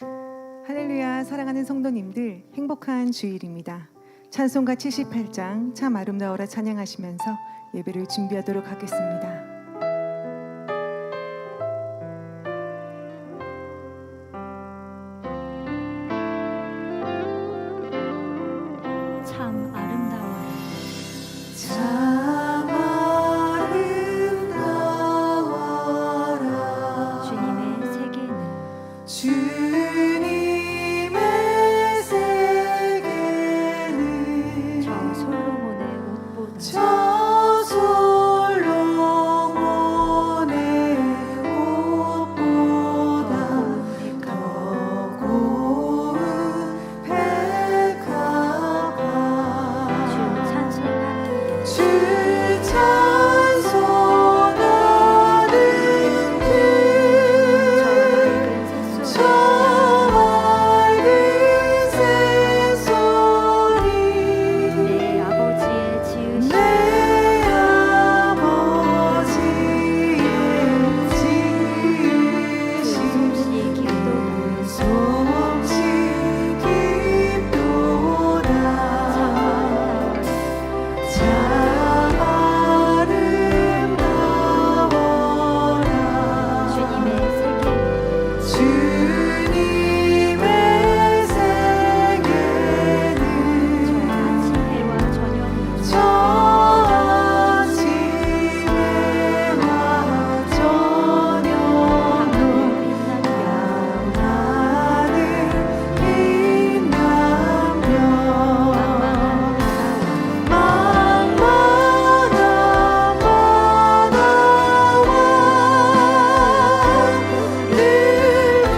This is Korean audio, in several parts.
할렐루야. 사랑하는 성도님들, 행복한 주일입니다. 찬송가 78장 참 아름다워라 찬양하시면서 예배를 준비하도록 하겠습니다. 참 아름다워라. 참 아름다워라. 주님의 세계는 주님의 세계는 저 솔로몬의 옷보다 저 솔로몬의 옷보다 더 고운 백합화. 주 찬송하는 주 찬송하는 저 맑은 새소리 내 아버지의 지으신 내 아버지의 지으신 솜씨 기도는 솜씨 깊도다. 참 아름다워라. 주님의 세계는 주님의 세계는 저 아침 해와 저녁은 저 아침 해와 저녁 빛나는 빛나는 빛나며 망망한 바다와 늘 푸른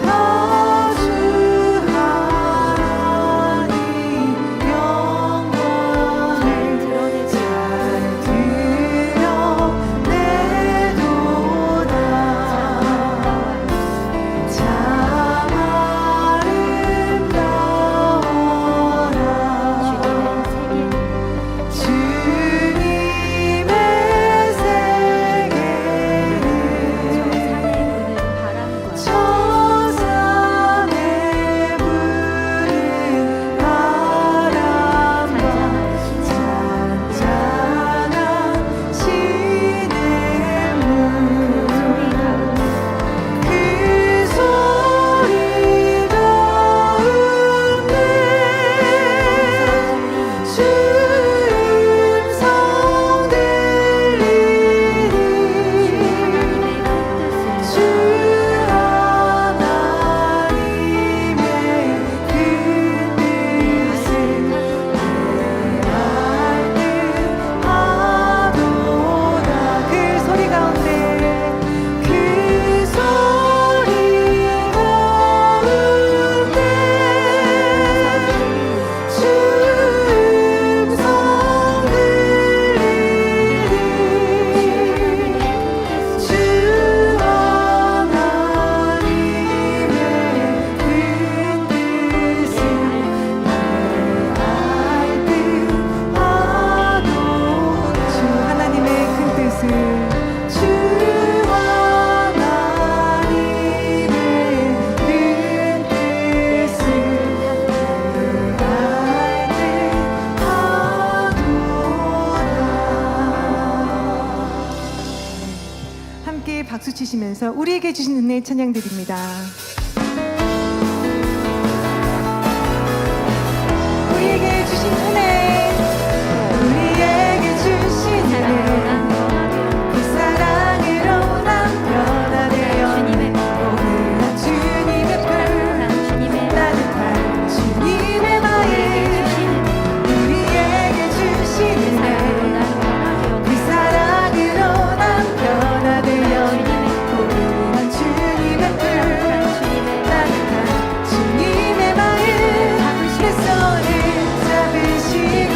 다 주 하나님 영광 잘 드러내지 잘 드러내도다. 참 아름다워라. 주님의 세계는 주님의 세계는 저 산에 부는 바람과 저 산에 부는 바람과 잔잔한 시냇물 그 소리 가운데 주 음성 들리니 주 하나님의 그 뜻을 알듯하도다. 그 소리 가운데 그 소리 가운데 주 음성 들리니 주 하나님의 그 뜻을 알듯하도다. 주 하나님의 큰 뜻을 주 하나님의 큰 뜻을 알듯하도다. 함께 박수 치시면서 우리에게 주신 은혜 찬양드립니다. 우리에게 주신 은혜, 우리에게 주신 은혜, 그 사랑으로 난 변화되어 오늘날 주님의 별 따뜻한 주님의 마음, 우리에게 주신 은혜, 그 사랑으로 난 변화되어 오늘날 주님의 별 따뜻한 주님의 마음, 내 손을 잡으시고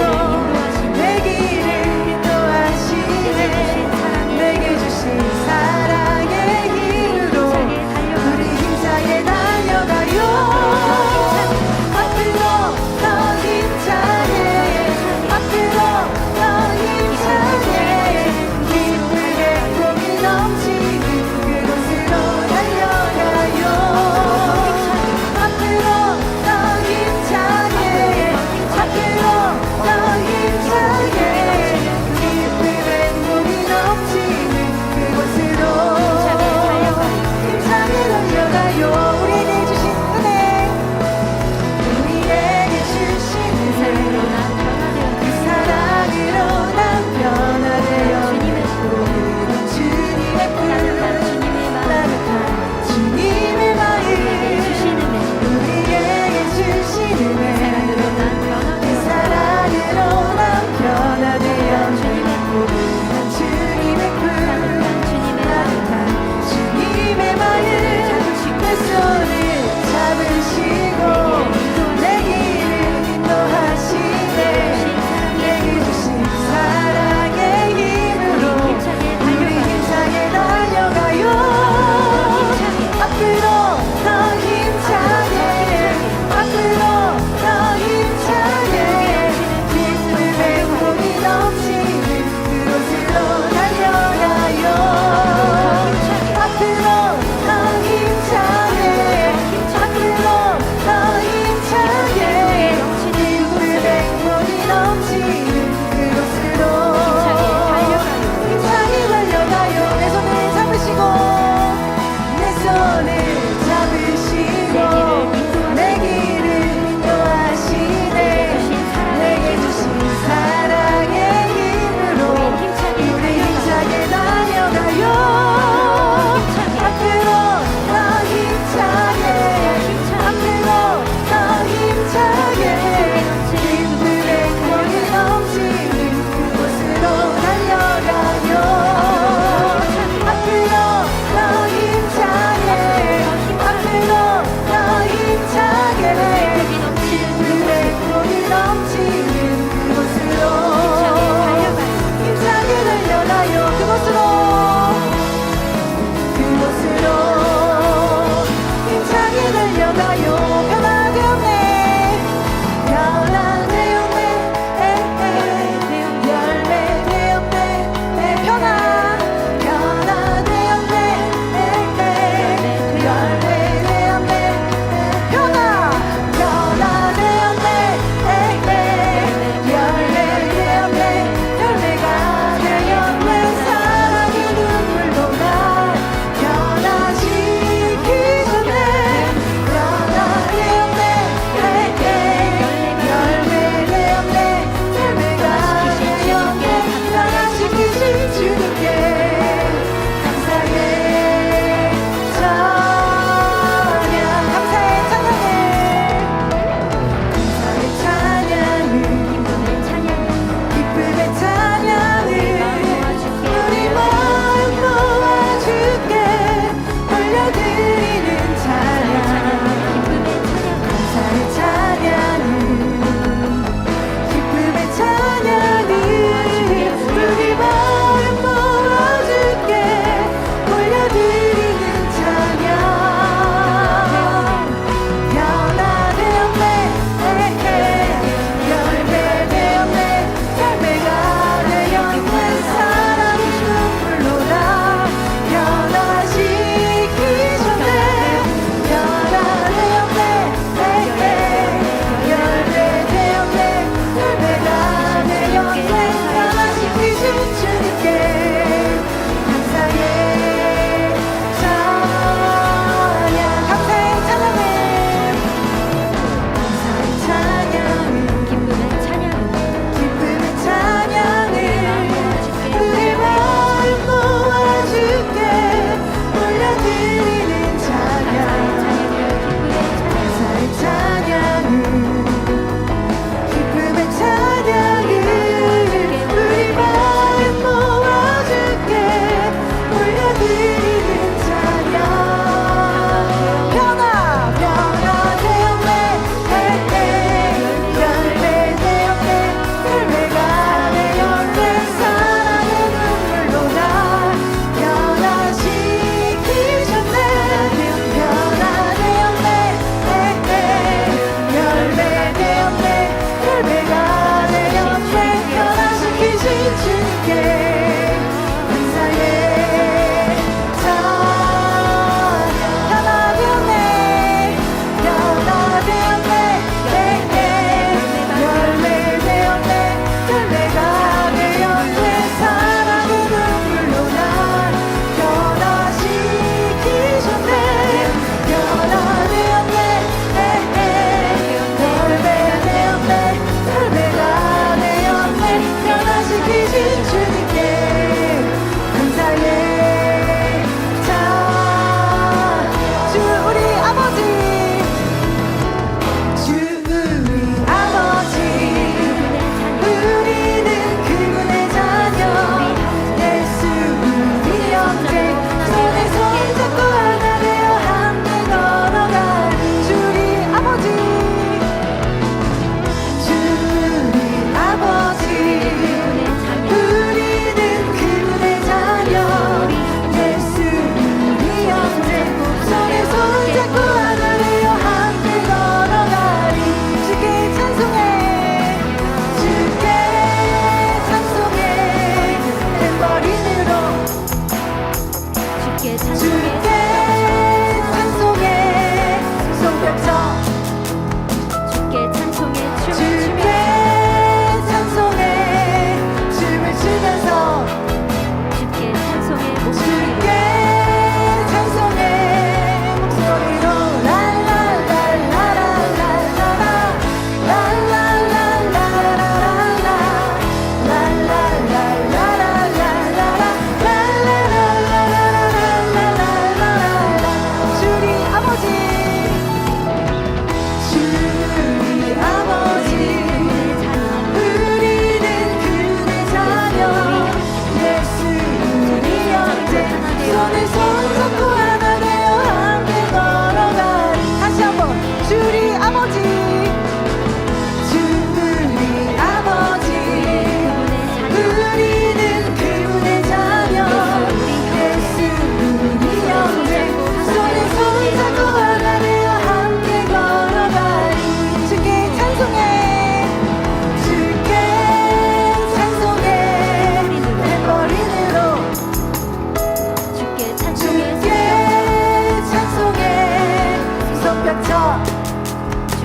부닥쳐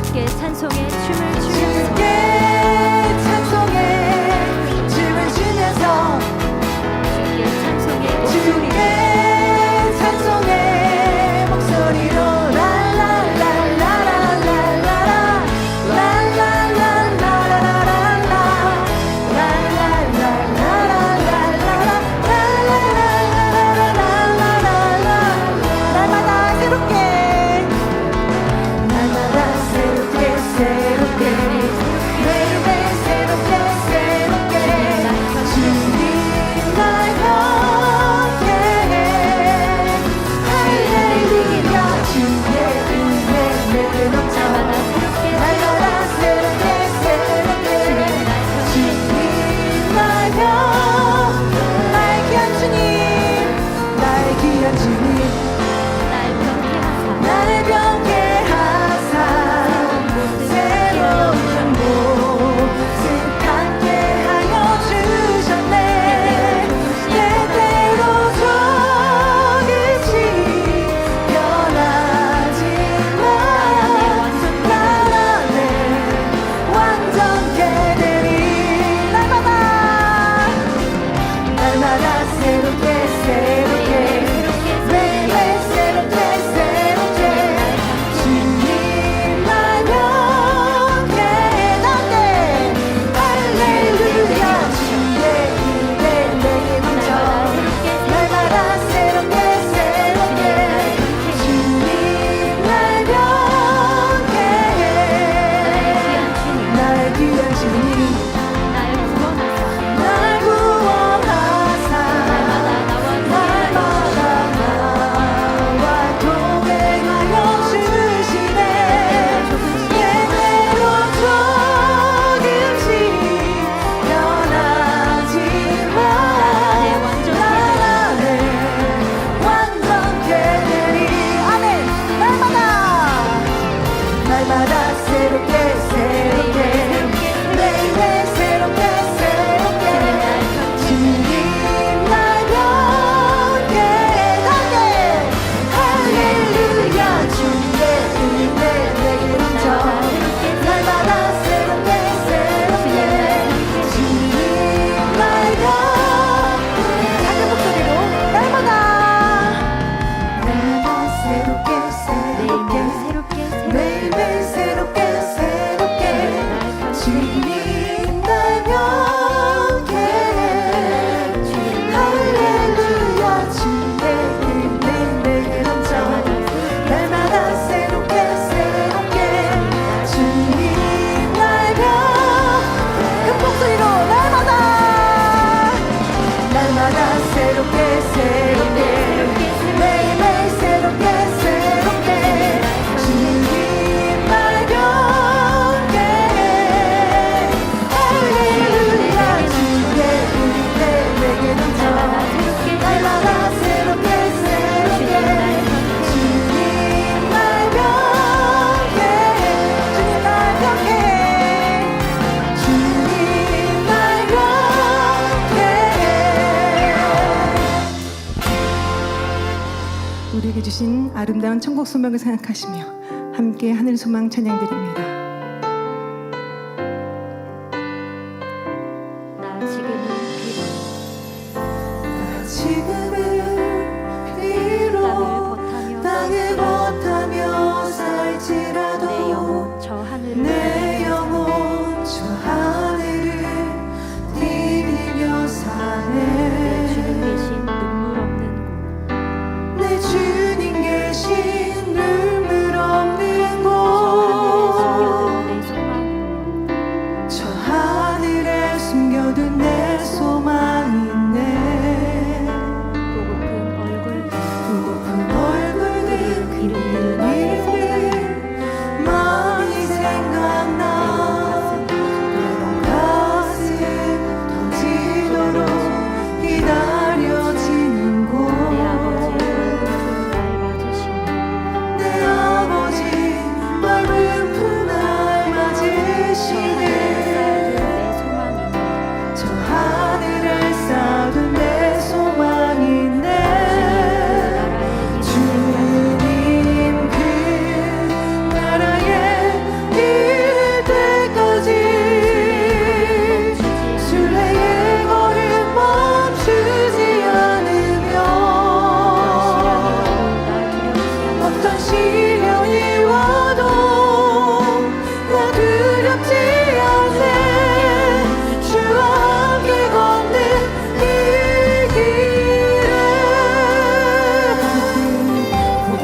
주께 찬송의 춤을 추면서 주께 찬송해 춤을 추면서 주께 찬송의 목소리로 주께 찬송해 목소리로 랄랄랄랄랄랄라 날마다 새롭게 날마다 새롭게 새롭게 매일매일 새롭게 새롭게 주님 날 경계해 할렐루야 주의 은혜 내게 넘쳐 날마다 새롭게 새롭게 주님 날 경계 날 귀한 주님 날 귀한 주님 날 경계하사 나를 경계하사 새로운 모습 갖게 하여 주셨네 때때로 조금씩 변하지만 날 안에 완전케 되리 날마다 새롭게 새롭게 매일매일 새롭게 새롭게 주님 날 경계해 나게 할렐루야 주의 은혜 내게 넘쳐 날마다 새롭게 새롭게 주님 날 경계해 날 귀한 주님 날 구원하사 날마다 나와 동행하여 주시네 때때로 조금씩 변하지만 날 안에 완전케 되리 아멘 날마다 새롭게 새롭게 매일매일 새롭게 새롭게 주님 날 경계해 나게 할렐루야 주의 은혜 내게 넘쳐 날마다 새롭게 새롭게 주님 날 경계해 작은 목소리로 날마다 새롭게 새롭게 매일매일 새롭게 새롭게 주님 날 경계해 할렐루야 주의 은혜 내게 넘쳐 날마다 새롭게 새롭게 주님 날 경계해 큰 목소리로 날마다 새롭게 새롭게 매일매일 새롭게 새롭게 주님 날 경계해 할렐루야 주의 은혜 내게 넘쳐 날마다 새롭게 새롭게 주님 날 경계해 주님 날 경계해 주님 날 경계해 우리에게 주신 아름다운 천국 소명을 생각하시며 함께 하늘 소망 찬양드립니다. 나 지금은 지금은 비록 땅을 버타며 살지라도 내 영혼 저 하늘을 내 영혼 저 하늘을 디디며 사네 주님 계신 눈물 없는 곳 내 주님 계신 눈물 없는 저 하늘에서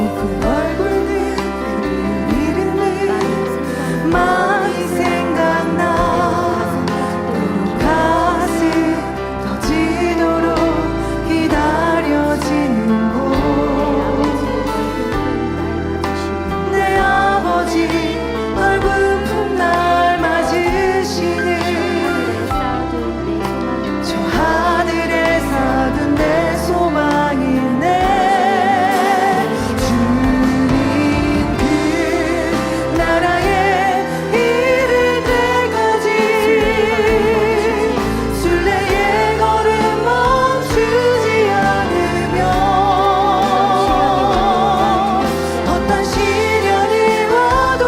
높은 얼굴들 그 이름을 많이 생각나 가슴 터지도록 기다려지는 곳 내 아버지 얼굴 품 날 맞으시는 저 하늘에 쌓은 내 소망이네 주님 그 나라에 이를 때까지 순례의 걸음 멈추지 않으며 어떤 시련이 와도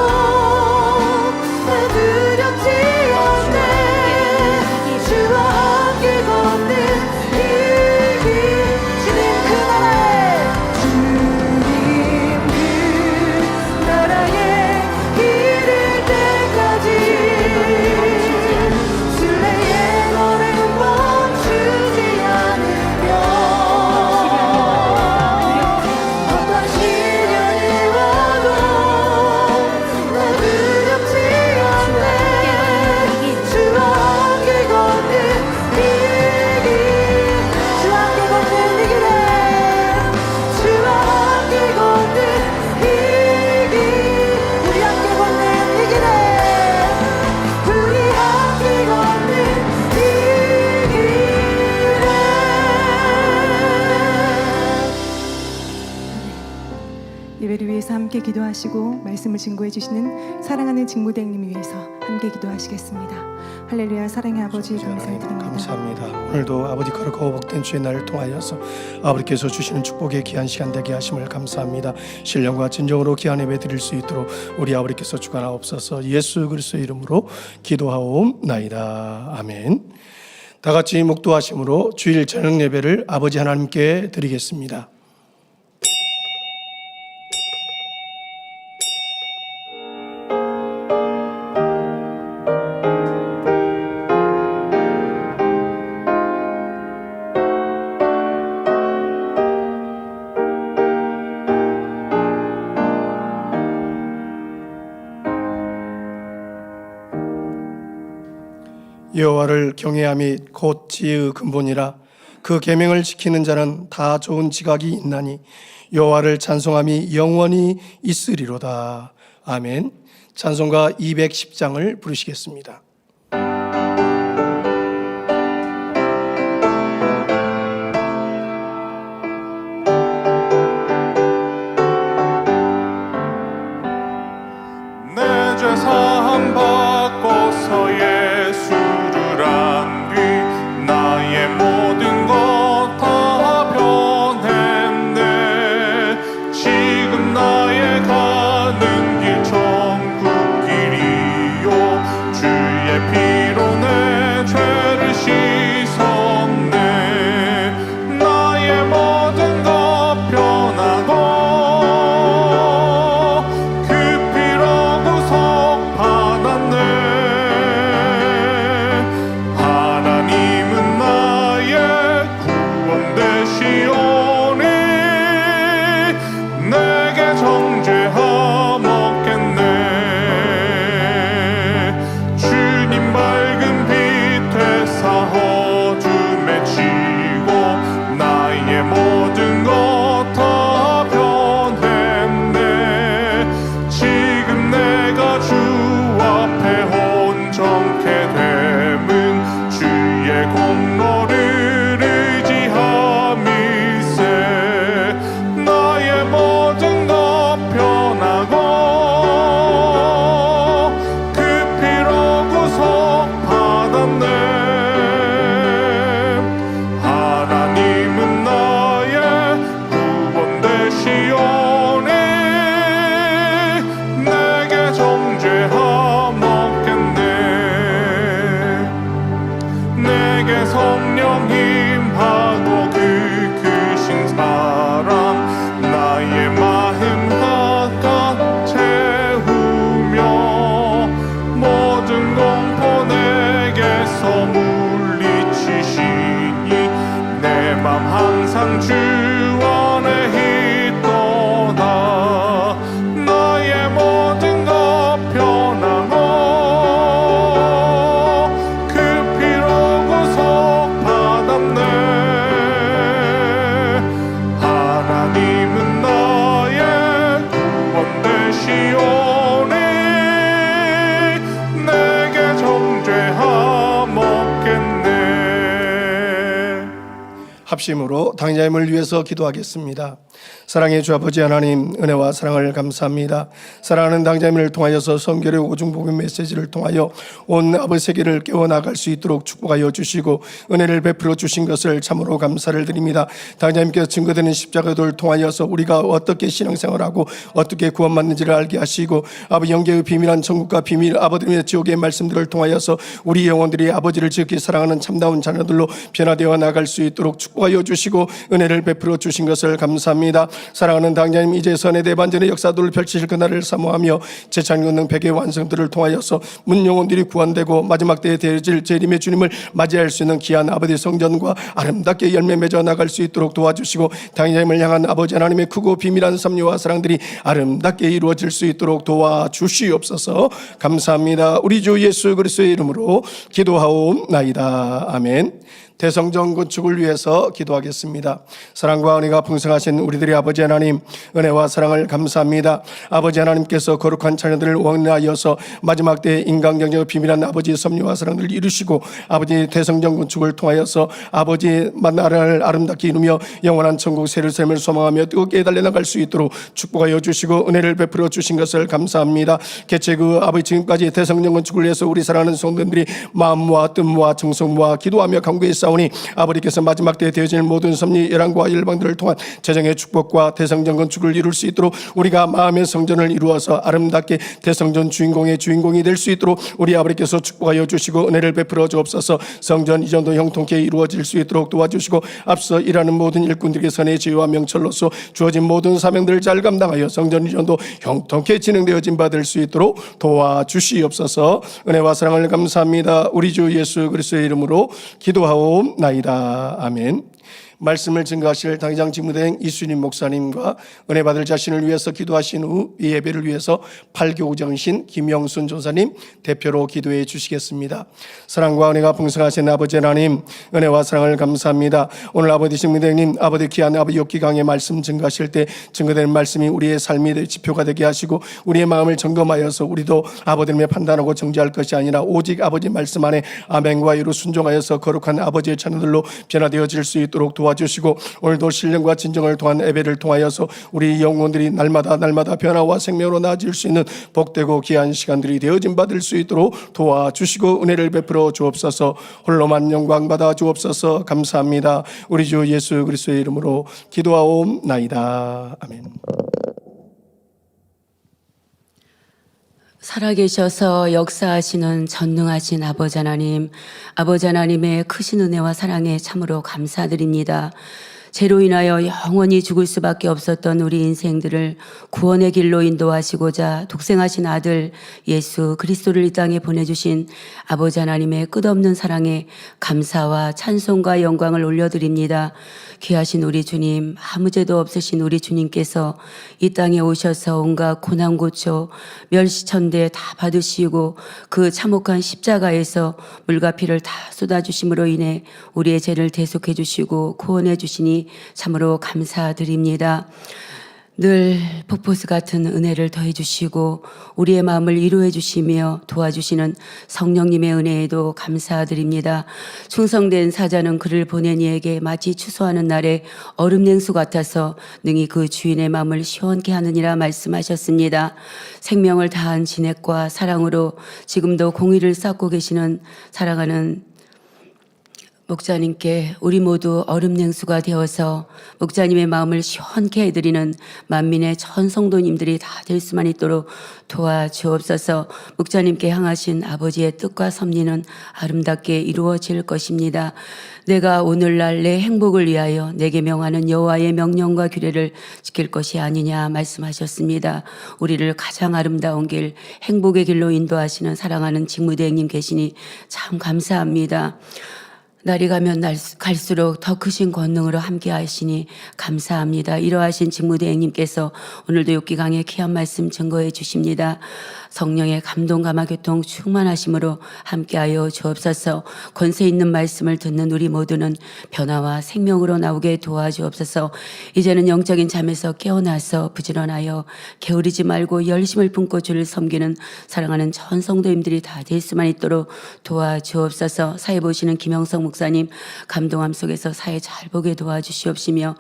나 두렵지 않네 주와 함께 걷는 이 길 주님 그 나라에 주님 그 나라에 이를 때까지 순례의 걸음 멈추지 않으며 어떤 시련이 와도 나 두렵지 않네 주와 함께 걷는 이 길 주와 함께 걷는 이 길에 주와 함께 걷는 이 길 우리 함께 걷는 이 길에 우리 함께 걷는 이 길에 예배를 위해서 함께 기도하시고 말씀을 증거해 주시는 사랑하는 직무대행님 위해서 함께 기도하시겠습니다. 할렐루야. 사랑의 아버지 감사드립니다. 감사합니다. 오늘도 아버지 거룩하고 복된 주의 날을 통하여서 아버지께서 주시는 축복의 귀한 시간 되게 하심을 감사합니다. 신령과 진정으로 귀한 예배 드릴 수 있도록 우리 아버지께서 주관하옵소서. 예수 그리스도의 이름으로 기도하옵나이다. 아멘. 다 같이 묵도하심으로 주일 저녁 예배를 아버지 하나님께 드리겠습니다. 여호와를 경외함이 곧 지혜의 근본이라 그 계명을 지키는 자는 다 좋은 지각이 있나니 여호와를 찬송함이 영원히 있으리로다. 아멘. 찬송가 210장을 부르시겠습니다. 내 죄 사함 받고서 예수를 안 뒤 나의 모든 것 다 변했네. 지금 나의 가는 길 천국 길이요 주의 합심으로 당자님을 위해서 기도하겠습니다. 사랑의 주 아버지 하나님, 은혜와 사랑을 감사합니다. 사랑하는 당자님을 통하여서 성결의 오중복음 메시지를 통하여 온 아버지 세계를 깨워나갈 수 있도록 축복하여 주시고 은혜를 베풀어 주신 것을 참으로 감사를 드립니다. 당자님께서 증거되는 십자가도를 통하여서 우리가 어떻게 신앙생활하고 어떻게 구원받는지를 알게 하시고 아버지 영계의 비밀한 천국과 비밀 아버지의 지옥의 말씀들을 통하여서 우리 영혼들이 아버지를 지극히 사랑하는 참다운 자녀들로 변화되어 나갈 수 있도록 축복하여 주시고 은혜를 베풀어 주신 것을 감사합니다. 사랑하는 당자님, 이제 선의 대반전의 역사들을 펼치실 그날을 사모하며 재창건능 100의 완성들을 통하여서 문 영혼들이 구원되고 마지막 때에 되어질 재림의 주님을 맞이할 수 있는 귀한 아버지 성전과 아름답게 열매 맺어 나갈 수 있도록 도와주시고 당자님을 향한 아버지 하나님의 크고 비밀한 섭리와 사랑들이 아름답게 이루어질 수 있도록 도와주시옵소서. 감사합니다. 우리 주 예수 그리스도의 이름으로 기도하옵나이다. 아멘. 대성전 건축을 위해서 기도하겠습니다. 사랑과 은혜가 풍성하신 우리들의 아버지 하나님, 은혜와 사랑을 감사합니다. 아버지 하나님께서 거룩한 자녀들을 원하여서 마지막 때 인간경제의 비밀한 아버지의 섭리와 사랑을 이루시고 아버지 대성전 건축을 통하여서 아버지 나라를 아름답게 이루며 영원한 천국 세르살렘을 소망하며 뜨겁게 달려나갈 수 있도록 축복하여 주시고 은혜를 베풀어 주신 것을 감사합니다. 개최 그 아버지 지금까지 대성전 건축을 위해서 우리 사랑하는 성도들이 마음과 뜻과 정성과 기도하며 간구해 싸우니 아버지께서 마지막 때에 되어질 모든 섭리 열왕과 열방들을 통한 재정의 축복과 대성전 건축을 이룰 수 있도록 우리가 마음의 성전을 이루어서 아름답게 대성전 주인공의 주인공이 될 수 있도록 우리 아버지께서 축복하여 주시고 은혜를 베풀어 주옵소서. 성전 이전도 형통케 이루어질 수 있도록 도와주시고 앞서 일하는 모든 일꾼들에게 선의 지혜와 명철로서 주어진 모든 사명들을 잘 감당하여 성전 이전도 형통케 진행되어진 바 될 수 있도록 도와주시옵소서. 은혜와 사랑을 감사합니다. 우리 주 예수 그리스도의 이름으로 기도하옵나이다. 아멘. 말씀을 증거하실 당회장 직무대행 이순임 목사님과 은혜 받을 자신을 위해서 기도하신 후 이 예배를 위해서 팔교우정신 김영순 전사님 대표로 기도해 주시겠습니다. 사랑과 은혜가 풍성하신 아버지 하나님, 은혜와 사랑을 감사합니다. 오늘 아버지 직무대행님, 아버지 귀한 아버지 욥기강의 말씀 증거하실 때 증거되는 말씀이 우리의 삶의 지표가 되게 하시고 우리의 마음을 점검하여서 우리도 아버지님의 판단하고 정죄할 것이 아니라 오직 아버지 말씀 안에 아멘과 이로 순종하여서 거룩한 아버지의 자녀들로 변화되어질 수 있도록 도와주시고 오늘도 신령과 진정을 통한 예배를 통하여서 우리 영혼들이 날마다 변화와 생명으로 나아질 수 있는 복되고 귀한 시간들이 되어진 받을 수 있도록 도와주시고 은혜를 베풀어 주옵소서. 홀로만 영광 받아 주옵소서. 감사합니다. 우리 주 예수 그리스도의 이름으로 기도하옵나이다. 아멘. 살아계셔서 역사하시는 전능하신 아버지 하나님, 아버지 하나님의 크신 은혜와 사랑에 참으로 감사드립니다. 죄로 인하여 영원히 죽을 수밖에 없었던 우리 인생들을 구원의 길로 인도하시고자 독생하신 아들 예수 그리스도를 이 땅에 보내주신 아버지 하나님의 끝없는 사랑에 감사와 찬송과 영광을 올려드립니다. 귀하신 우리 주님, 아무 죄도 없으신 우리 주님께서 이 땅에 오셔서 온갖 고난 고초 멸시천대 다 받으시고 그 참혹한 십자가에서 물과 피를 다 쏟아주심으로 인해 우리의 죄를 대속해 주시고 구원해 주시니 참으로 감사드립니다. 늘 폭포수 같은 은혜를 더해 주시고 우리의 마음을 위로해 주시며 도와주시는 성령님의 은혜에도 감사드립니다. 충성된 사자는 그를 보낸 이에게 마치 추수하는 날에 얼음 냉수 같아서 능히 그 주인의 마음을 시원케 하느니라 말씀하셨습니다. 생명을 다한 진액과 사랑으로 지금도 공의를 쌓고 계시는 사랑하는 목자님께 우리 모두 얼음 냉수가 되어서 목자님의 마음을 시원케 해드리는 만민의 전 성도님들이 다 될 수만 있도록 도와주옵소서. 목자님께 향하신 아버지의 뜻과 섭리는 아름답게 이루어질 것입니다. 내가 오늘날 내 행복을 위하여 내게 명하는 여호와의 명령과 규례를 지킬 것이 아니냐 말씀하셨습니다. 우리를 가장 아름다운 길, 행복의 길로 인도하시는 사랑하는 직무대행님 계시니 참 감사합니다. 날이 가면 갈수록 더 크신 권능으로 함께 하시니 감사합니다. 이러하신 직무대행님께서 오늘도 욥기강의 귀한 말씀 증거해 주십니다. 성령의 감동 감화 교통 충만하심으로 함께하여 주옵소서. 권세 있는 말씀을 듣는 우리 모두는 변화와 생명으로 나오게 도와주옵소서. 이제는 영적인 잠에서 깨어나서 부지런하여 게으르지 말고 열심을 품고 주를 섬기는 사랑하는 전 성도님들이 다 될 수만 있도록 도와주옵소서. 사회 보시는 김영성 목사님 감동함 속에서 사회 잘 보게 도와주시옵시며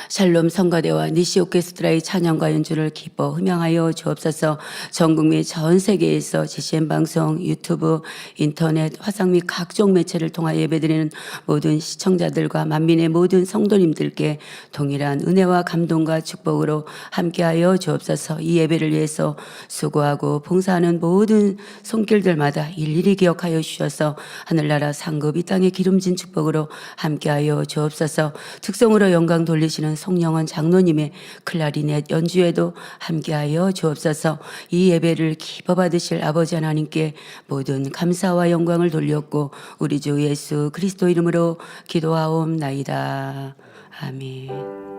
샬롬 성가대와 니시 오케스트라의 찬양과 연주를 기뻐 흠양하여 주옵소서. 전국 및 전 세계에서 GCN 방송, 유튜브, 인터넷, 화상 및 각종 매체를 통하여 예배드리는 모든 시청자들과 만민의 모든 성도님들께 동일한 은혜와 감동과 축복으로 함께하여 주옵소서. 이 예배를 위해서 수고하고 봉사하는 모든 손길들마다 일일이 기억하여 주셔서 하늘나라 상급 이 땅의 기름진 축복으로 함께하여 주옵소서. 특성으로 영광 돌리시는 송영원 장로님의 클라리넷 연주에도 함께하여 주옵소서. 이 예배를 기뻐 받으실 아버지 하나님께 모든 감사와 영광을 돌렸고 우리 주 예수 그리스도 이름으로 기도하옵나이다. 아멘.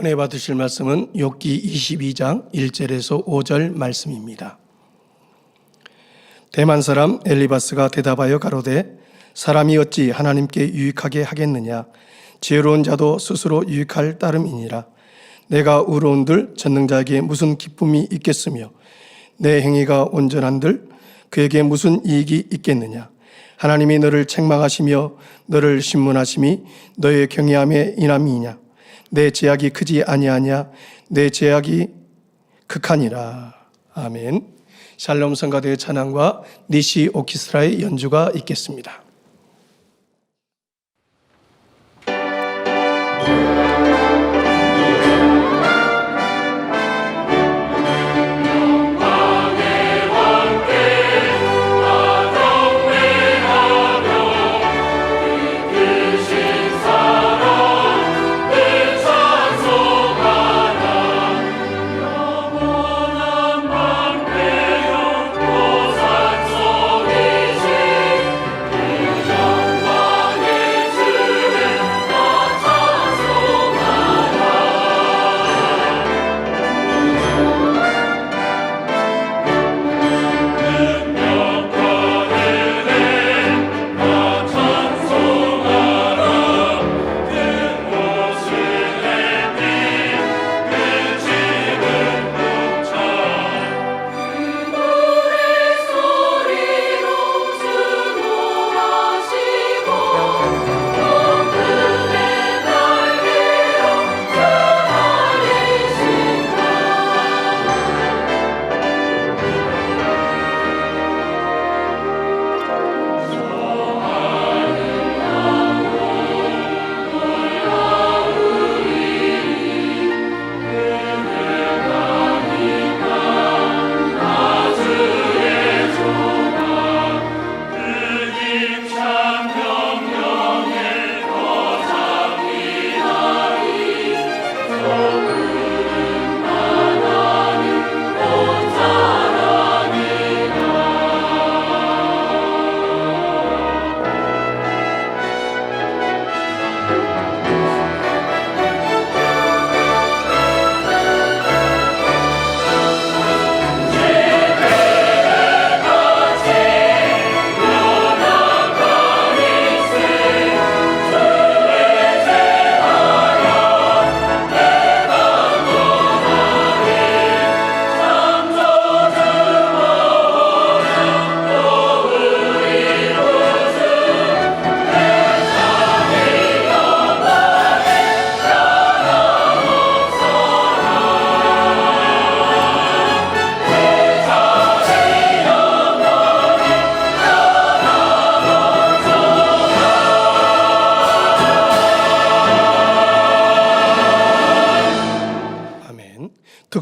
은혜 받으실 말씀은 욥기 22장 1절에서 5절 말씀입니다. 대만 사람 엘리바스가 대답하여 가로되 사람이 어찌 하나님께 유익하게 하겠느냐 지혜로운 자도 스스로 유익할 따름이니라. 내가 의로운들 전능자에게 무슨 기쁨이 있겠으며 내 행위가 온전한들 그에게 무슨 이익이 있겠느냐. 하나님이 너를 책망하시며 너를 신문하심이 너의 경외함의 인함이냐. 내 죄악이 크지 아니하냐. 내 죄악이 극하니라. 아멘. 샬롬 성가대의 찬양과 니시 오케스트라의 연주가 있겠습니다.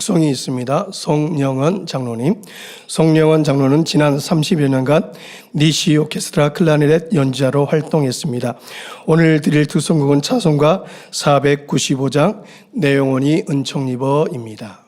특송이 있습니다. 송영원 장로님. 송영원 장로는 지난 30여 년간 니시 오케스트라 클라리넷 연주자로 활동했습니다. 오늘 드릴 특송곡은 찬송가 495장 내 영혼이 은총입어입니다.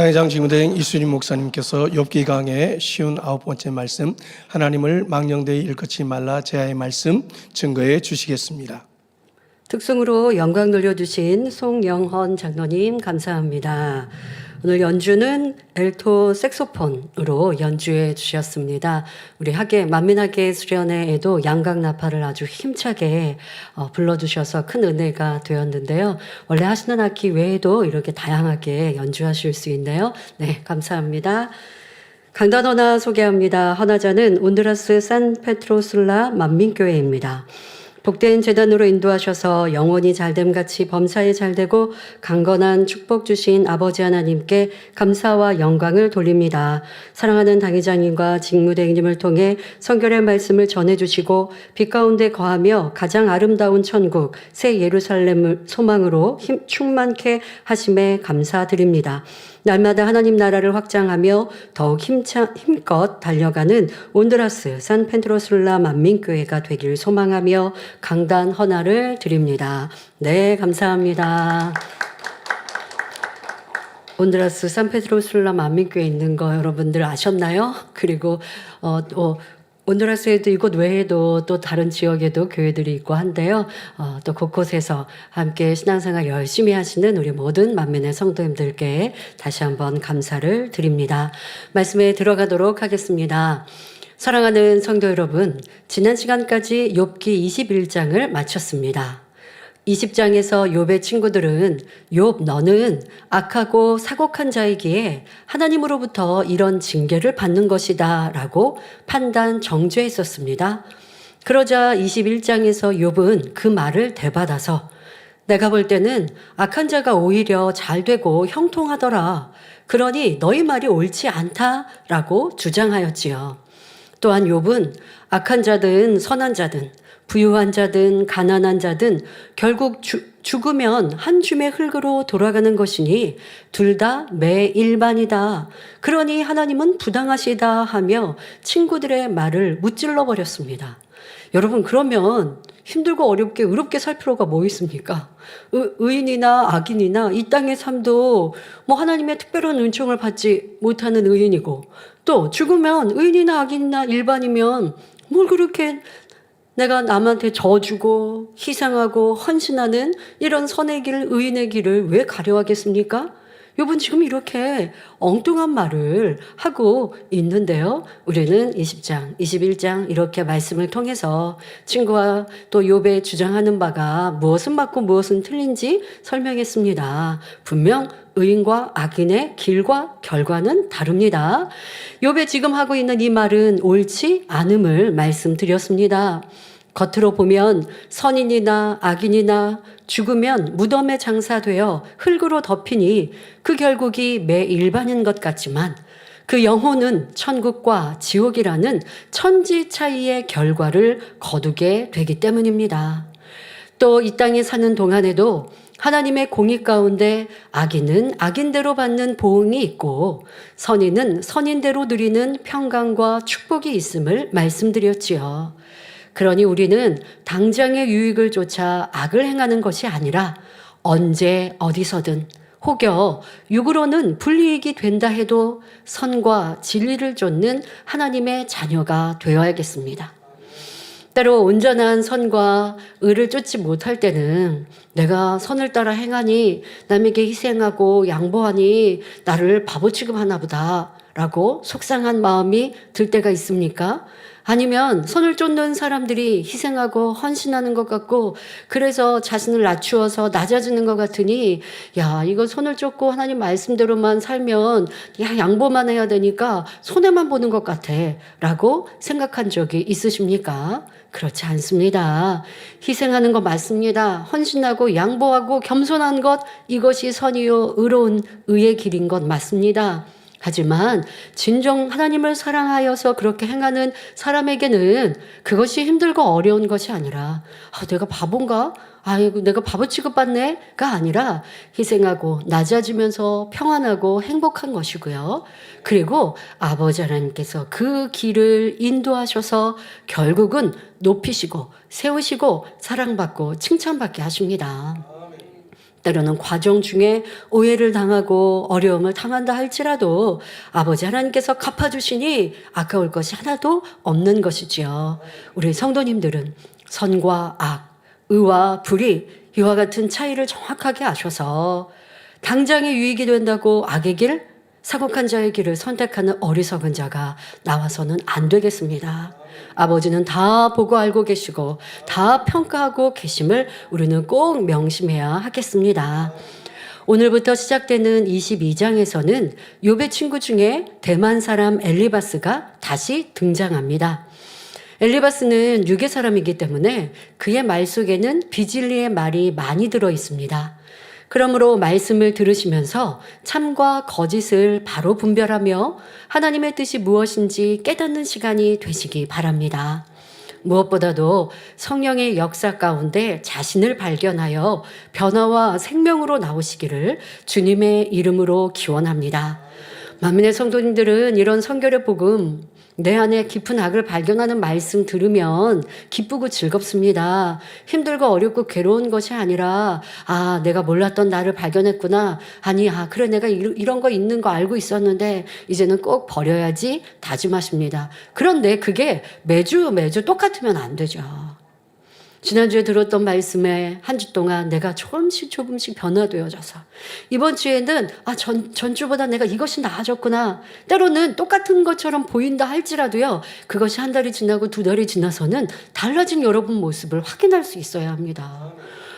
사회장 직무대행 이수림 목사님께서 욥기 강의 59번째 말씀 하나님을 망령되이 일컫지 말라 제하의 말씀 증거해 주시겠습니다. 특성으로 영광 돌려주신 송영헌 장로님 감사합니다. 오늘 연주는 엘토 색소폰으로 연주해 주셨습니다. 우리 만민학예 수련회에도 양각나팔을 아주 힘차게 불러주셔서 큰 은혜가 되었는데요. 원래 하시는 악기 외에도 이렇게 다양하게 연주하실 수 있네요. 네, 감사합니다. 강단 헌화 소개합니다. 헌화자는 온두라스 산페트로술라 만민교회입니다. 복된 재단으로 인도하셔서 영혼이 잘됨같이 범사에 잘되고 강건한 축복 주신 아버지 하나님께 감사와 영광을 돌립니다. 사랑하는 당회장님과 직무대행님을 통해 성결의 말씀을 전해주시고 빛 가운데 거하며 가장 아름다운 천국 새 예루살렘을 소망으로 충만케 하심에 감사드립니다. 날마다 하나님 나라를 확장하며 더욱 힘껏 달려가는 온두라스 산페트로술라 만민교회가 되길 소망하며 강단 헌화를 드립니다. 네, 감사합니다. 온두라스 산페트로술라 만민교회 있는 거 여러분들 아셨나요? 그리고 온두라스에도 이곳 외에도 또 다른 지역에도 교회들이 있고 한데요. 또 곳곳에서 함께 신앙생활 열심히 하시는 우리 모든 만민의 성도님들께 다시 한번 감사를 드립니다. 말씀에 들어가도록 하겠습니다. 사랑하는 성도 여러분, 지난 시간까지 욥기 21장을 마쳤습니다. 20장에서 욥의 친구들은 욥 너는 악하고 사곡한 자이기에 하나님으로부터 이런 징계를 받는 것이다 라고 판단 정죄했었습니다. 그러자 21장에서 욥은 그 말을 되받아서 내가 볼 때는 악한 자가 오히려 잘 되고 형통하더라. 그러니 너희 말이 옳지 않다라고 주장하였지요. 또한 욥은 악한 자든 선한 자든 부유한 자든 가난한 자든 결국 죽으면 한 줌의 흙으로 돌아가는 것이니 둘 다 매일반이다. 그러니 하나님은 부당하시다 하며 친구들의 말을 무찔러 버렸습니다. 여러분, 그러면 힘들고 어렵게 의롭게 살 필요가 뭐 있습니까? 의인이나 악인이나 이 땅의 삶도 뭐 하나님의 특별한 은총을 받지 못하는 의인이고, 또 죽으면 의인이나 악인이나 일반이면 뭘 그렇게 내가 남한테 져주고 희생하고 헌신하는 이런 선의 길, 의인의 길을 왜 가려하겠습니까? 욥은 지금 이렇게 엉뚱한 말을 하고 있는데요. 우리는 20장, 21장 이렇게 말씀을 통해서 친구와 또 욥의 주장하는 바가 무엇은 맞고 무엇은 틀린지 설명했습니다. 분명 의인과 악인의 길과 결과는 다릅니다. 욥이 지금 하고 있는 이 말은 옳지 않음을 말씀드렸습니다. 겉으로 보면 선인이나 악인이나 죽으면 무덤에 장사되어 흙으로 덮이니 그 결국이 매일반인 것 같지만 그 영혼은 천국과 지옥이라는 천지 차이의 결과를 거두게 되기 때문입니다. 또 이 땅에 사는 동안에도 하나님의 공의 가운데 악인은 악인대로 받는 보응이 있고 선인은 선인대로 누리는 평강과 축복이 있음을 말씀드렸지요. 그러니 우리는 당장의 유익을 쫓아 악을 행하는 것이 아니라 언제 어디서든 혹여 육으로는 불이익이 된다 해도 선과 진리를 쫓는 하나님의 자녀가 되어야겠습니다. 때로 온전한 선과 의를 쫓지 못할 때는 내가 선을 따라 행하니 남에게 희생하고 양보하니 나를 바보 취급하나 보다 라고 속상한 마음이 들 때가 있습니까? 아니면 선을 쫓는 사람들이 희생하고 헌신하는 것 같고 그래서 자신을 낮추어서 낮아지는 것 같으니 야, 이거 선을 쫓고 하나님 말씀대로만 살면 양보만 해야 되니까 손해만 보는 것 같아 라고 생각한 적이 있으십니까? 그렇지 않습니다. 희생하는 거 맞습니다. 헌신하고 양보하고 겸손한 것, 이것이 선이요 의로운 의의 길인 것 맞습니다. 하지만 진정 하나님을 사랑하여서 그렇게 행하는 사람에게는 그것이 힘들고 어려운 것이 아니라 내가 바본가? 아이고 내가 바보 취급받네가 아니라 희생하고 낮아지면서 평안하고 행복한 것이고요. 그리고 아버지 하나님께서 그 길을 인도하셔서 결국은 높이시고 세우시고 사랑받고 칭찬받게 하십니다. 때로는 과정 중에 오해를 당하고 어려움을 당한다 할지라도 아버지 하나님께서 갚아주시니 아까울 것이 하나도 없는 것이지요. 우리 성도님들은 선과 악, 의와 불이 이와 같은 차이를 정확하게 아셔서 당장의 유익이 된다고 악의 길, 사곡한 자의 길을 선택하는 어리석은 자가 나와서는 안 되겠습니다. 아버지는 다 보고 알고 계시고 다 평가하고 계심을 우리는 꼭 명심해야 하겠습니다. 오늘부터 시작되는 22장에서는 욥의 친구 중에 대만 사람 엘리바스가 다시 등장합니다. 엘리바스는 유괴 사람이기 때문에 그의 말 속에는 비진리의 말이 많이 들어 있습니다. 그러므로 말씀을 들으시면서 참과 거짓을 바로 분별하며 하나님의 뜻이 무엇인지 깨닫는 시간이 되시기 바랍니다. 무엇보다도 성령의 역사 가운데 자신을 발견하여 변화와 생명으로 나오시기를 주님의 이름으로 기원합니다. 만민의 성도님들은 이런 성결의 복음, 내 안에 깊은 악을 발견하는 말씀 들으면 기쁘고 즐겁습니다. 힘들고 어렵고 괴로운 것이 아니라 내가 몰랐던 나를 발견했구나. 그래 내가 이런 거 있는 거 알고 있었는데 이제는 꼭 버려야지 다짐하십니다. 그런데 그게 매주 똑같으면 안 되죠. 지난주에 들었던 말씀에 한 주 동안 내가 조금씩 변화되어져서 이번 주에는 전주보다 내가 이것이 나아졌구나. 때로는 똑같은 것처럼 보인다 할지라도요. 그것이 한 달이 지나고 두 달이 지나서는 달라진 여러분 모습을 확인할 수 있어야 합니다.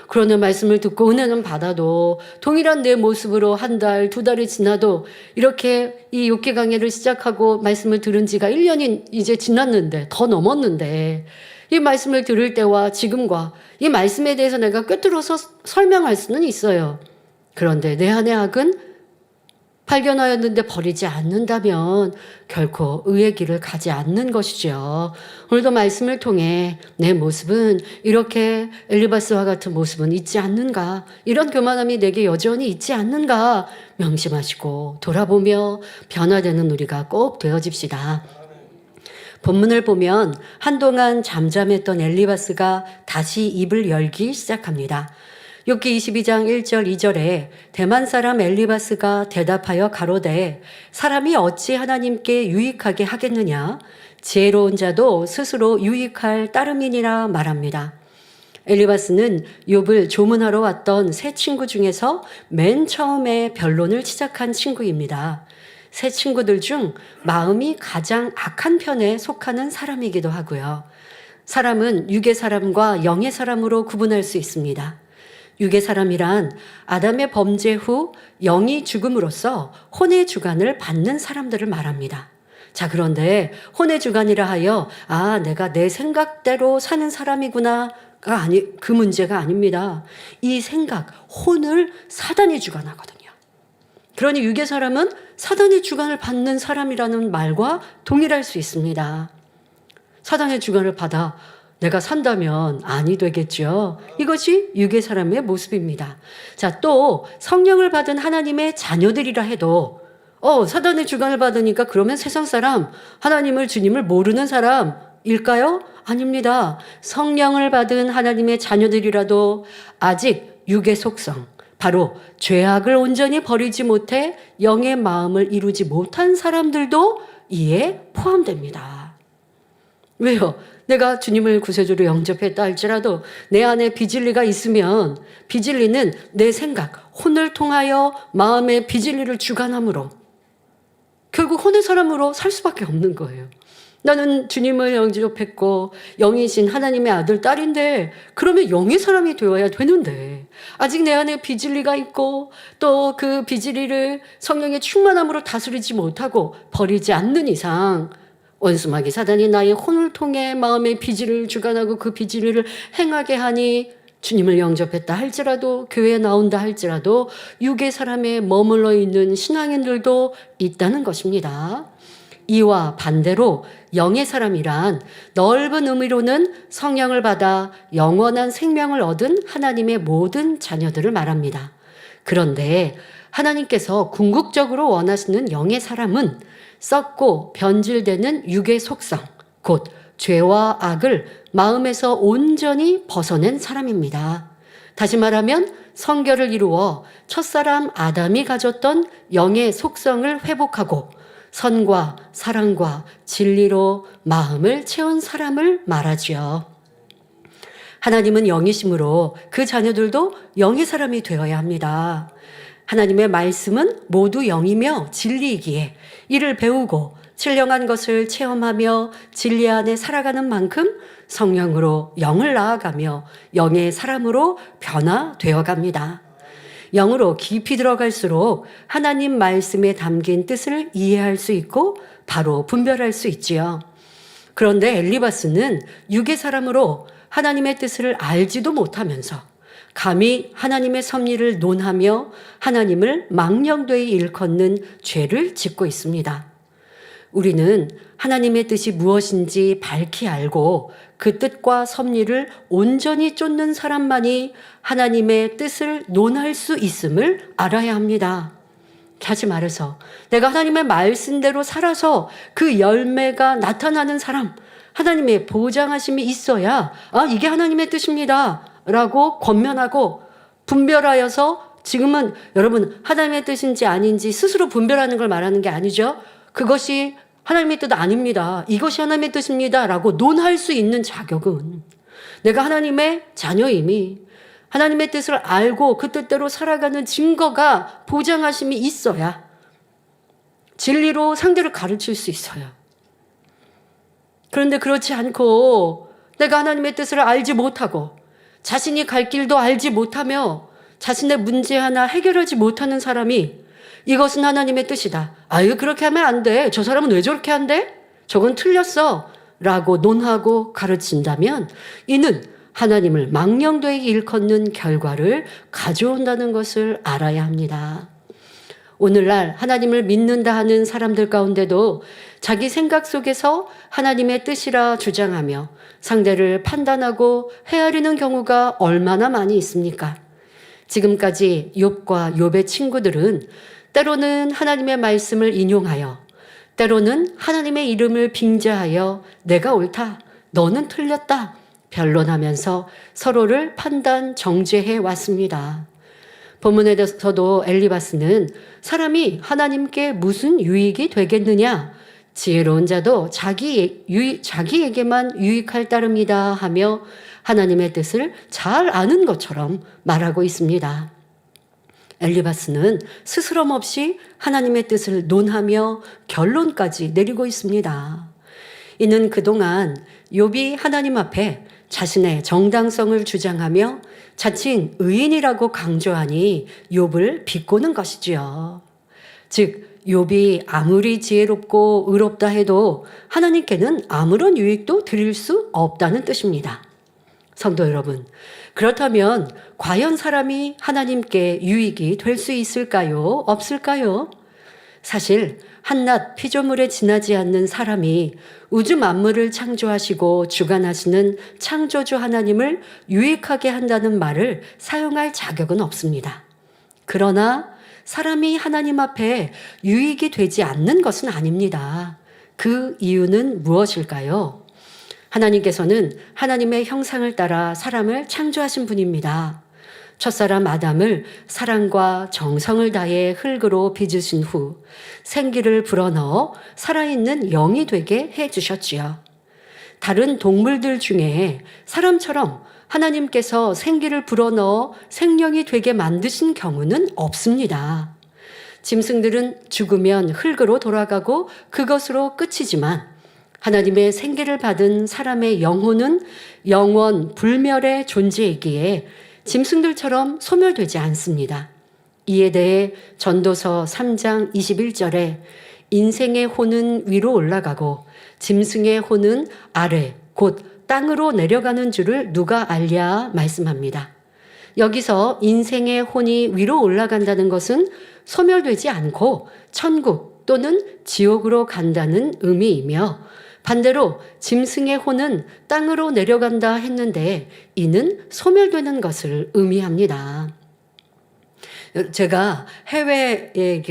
그러는 말씀을 듣고 은혜는 받아도 동일한 내 모습으로 한 달, 두 달이 지나도 이렇게 이 욥기 강해를 시작하고 말씀을 들은 지가 1년이 이제 지났는데 더 넘었는데 이 말씀을 들을 때와 지금과 이 말씀에 대해서 내가 꿰뚫어서 설명할 수는 있어요. 그런데 내 안의 악은 발견하였는데 버리지 않는다면 결코 의의 길을 가지 않는 것이죠. 오늘도 말씀을 통해 내 모습은 이렇게 엘리바스와 같은 모습은 있지 않는가, 이런 교만함이 내게 여전히 있지 않는가 명심하시고 돌아보며 변화되는 우리가 꼭 되어집시다. 본문을 보면 한동안 잠잠했던 엘리바스가 다시 입을 열기 시작합니다. 욥기 22장 1절 2절에 대만 사람 엘리바스가 대답하여 가로되 사람이 어찌 하나님께 유익하게 하겠느냐, 지혜로운 자도 스스로 유익할 따름이니라 말합니다. 엘리바스는 욥을 조문하러 왔던 세 친구 중에서 맨 처음에 변론을 시작한 친구입니다. 세 친구들 중 마음이 가장 악한 편에 속하는 사람이기도 하고요. 사람은 육의 사람과 영의 사람으로 구분할 수 있습니다. 육의 사람이란 아담의 범죄 후 영이 죽음으로써 혼의 주관을 받는 사람들을 말합니다. 자, 그런데 혼의 주관이라 하여 내가 내 생각대로 사는 사람이구나 그 문제가 아닙니다. 이 생각, 혼을 사단이 주관하거든요. 그러니 육의 사람은 사단의 주관을 받는 사람이라는 말과 동일할 수 있습니다. 사단의 주관을 받아 내가 산다면 아니 되겠죠. 이것이 육의 사람의 모습입니다. 자, 또 성령을 받은 하나님의 자녀들이라 해도 사단의 주관을 받으니까 그러면 세상 사람, 하나님을 주님을 모르는 사람일까요? 아닙니다. 성령을 받은 하나님의 자녀들이라도 아직 육의 속성, 바로 죄악을 온전히 버리지 못해 영의 마음을 이루지 못한 사람들도 이에 포함됩니다. 왜요? 내가 주님을 구세주로 영접했다 할지라도 내 안에 비진리가 있으면 비진리는 내 생각, 혼을 통하여 마음의 비진리를 주관함으로 결국 혼의 사람으로 살 수밖에 없는 거예요. 나는 주님을 영접했고 영이신 하나님의 아들, 딸인데 그러면 영의 사람이 되어야 되는데 아직 내 안에 비진리가 있고 또 그 비진리를 성령의 충만함으로 다스리지 못하고 버리지 않는 이상 원수마귀 사단이 나의 혼을 통해 마음의 비진리를 주관하고 그 비진리를 행하게 하니 주님을 영접했다 할지라도 교회에 나온다 할지라도 육의 사람에 머물러 있는 신앙인들도 있다는 것입니다. 이와 반대로 영의 사람이란 넓은 의미로는 성령을 받아 영원한 생명을 얻은 하나님의 모든 자녀들을 말합니다. 그런데 하나님께서 궁극적으로 원하시는 영의 사람은 썩고 변질되는 육의 속성, 곧 죄와 악을 마음에서 온전히 벗어낸 사람입니다. 다시 말하면 성결을 이루어 첫사람 아담이 가졌던 영의 속성을 회복하고 선과 사랑과 진리로 마음을 채운 사람을 말하지요. 하나님은 영이시므로 그 자녀들도 영의 사람이 되어야 합니다. 하나님의 말씀은 모두 영이며 진리이기에 이를 배우고 신령한 것을 체험하며 진리 안에 살아가는 만큼 성령으로 영을 나아가며 영의 사람으로 변화되어 갑니다. 영으로 깊이 들어갈수록 하나님 말씀에 담긴 뜻을 이해할 수 있고 바로 분별할 수 있지요. 그런데 엘리바스는 육의 사람으로 하나님의 뜻을 알지도 못하면서 감히 하나님의 섭리를 논하며 하나님을 망령되이 일컫는 죄를 짓고 있습니다. 우리는 하나님의 뜻이 무엇인지 밝히 알고 그 뜻과 섭리를 온전히 쫓는 사람만이 하나님의 뜻을 논할 수 있음을 알아야 합니다. 다시 말해서 내가 하나님의 말씀대로 살아서 그 열매가 나타나는 사람, 하나님의 보장하심이 있어야 이게 하나님의 뜻입니다 라고 권면하고 분별하여서, 지금은 여러분 하나님의 뜻인지 아닌지 스스로 분별하는 걸 말하는 게 아니죠. 그것이 하나님의 뜻 아닙니다, 이것이 하나님의 뜻입니다 라고 논할 수 있는 자격은 내가 하나님의 자녀임이, 하나님의 뜻을 알고 그 뜻대로 살아가는 증거가 보장하심이 있어야 진리로 상대를 가르칠 수 있어요. 그런데 그렇지 않고 내가 하나님의 뜻을 알지 못하고 자신이 갈 길도 알지 못하며 자신의 문제 하나 해결하지 못하는 사람이 이것은 하나님의 뜻이다, 이거 그렇게 하면 안 돼, 저 사람은 왜 저렇게 한대? 저건 틀렸어 라고 논하고 가르친다면 이는 하나님을 망령되이 일컫는 결과를 가져온다는 것을 알아야 합니다. 오늘날 하나님을 믿는다 하는 사람들 가운데도 자기 생각 속에서 하나님의 뜻이라 주장하며 상대를 판단하고 헤아리는 경우가 얼마나 많이 있습니까? 지금까지 욥과 욥의 친구들은 때로는 하나님의 말씀을 인용하여, 때로는 하나님의 이름을 빙자하여 내가 옳다, 너는 틀렸다 변론하면서 서로를 판단, 정죄해 왔습니다. 본문에서도 엘리바스는 사람이 하나님께 무슨 유익이 되겠느냐, 지혜로운 자도 자기에게만 유익할 따름이다 하며 하나님의 뜻을 잘 아는 것처럼 말하고 있습니다. 엘리바스는 스스럼 없이 하나님의 뜻을 논하며 결론까지 내리고 있습니다. 이는 그동안 욥이 하나님 앞에 자신의 정당성을 주장하며 자칭 의인이라고 강조하니 욥을 비꼬는 것이지요. 즉 욥이 아무리 지혜롭고 의롭다 해도 하나님께는 아무런 유익도 드릴 수 없다는 뜻입니다. 성도 여러분, 그렇다면 과연 사람이 하나님께 유익이 될 수 있을까요? 없을까요? 사실 한낱 피조물에 지나지 않는 사람이 우주 만물을 창조하시고 주관하시는 창조주 하나님을 유익하게 한다는 말을 사용할 자격은 없습니다. 그러나 사람이 하나님 앞에 유익이 되지 않는 것은 아닙니다. 그 이유는 무엇일까요? 하나님께서는 하나님의 형상을 따라 사람을 창조하신 분입니다. 첫사람 아담을 사랑과 정성을 다해 흙으로 빚으신 후 생기를 불어넣어 살아있는 영이 되게 해주셨지요. 다른 동물들 중에 사람처럼 하나님께서 생기를 불어넣어 생명이 되게 만드신 경우는 없습니다. 짐승들은 죽으면 흙으로 돌아가고 그것으로 끝이지만 하나님의 생기를 받은 사람의 영혼은 영원 불멸의 존재이기에 짐승들처럼 소멸되지 않습니다. 이에 대해 전도서 3장 21절에 인생의 혼은 위로 올라가고 짐승의 혼은 아래 곧 땅으로 내려가는 줄을 누가 알랴 말씀합니다. 여기서 인생의 혼이 위로 올라간다는 것은 소멸되지 않고 천국 또는 지옥으로 간다는 의미이며, 반대로 짐승의 혼은 땅으로 내려간다 했는데 이는 소멸되는 것을 의미합니다. 제가 해외에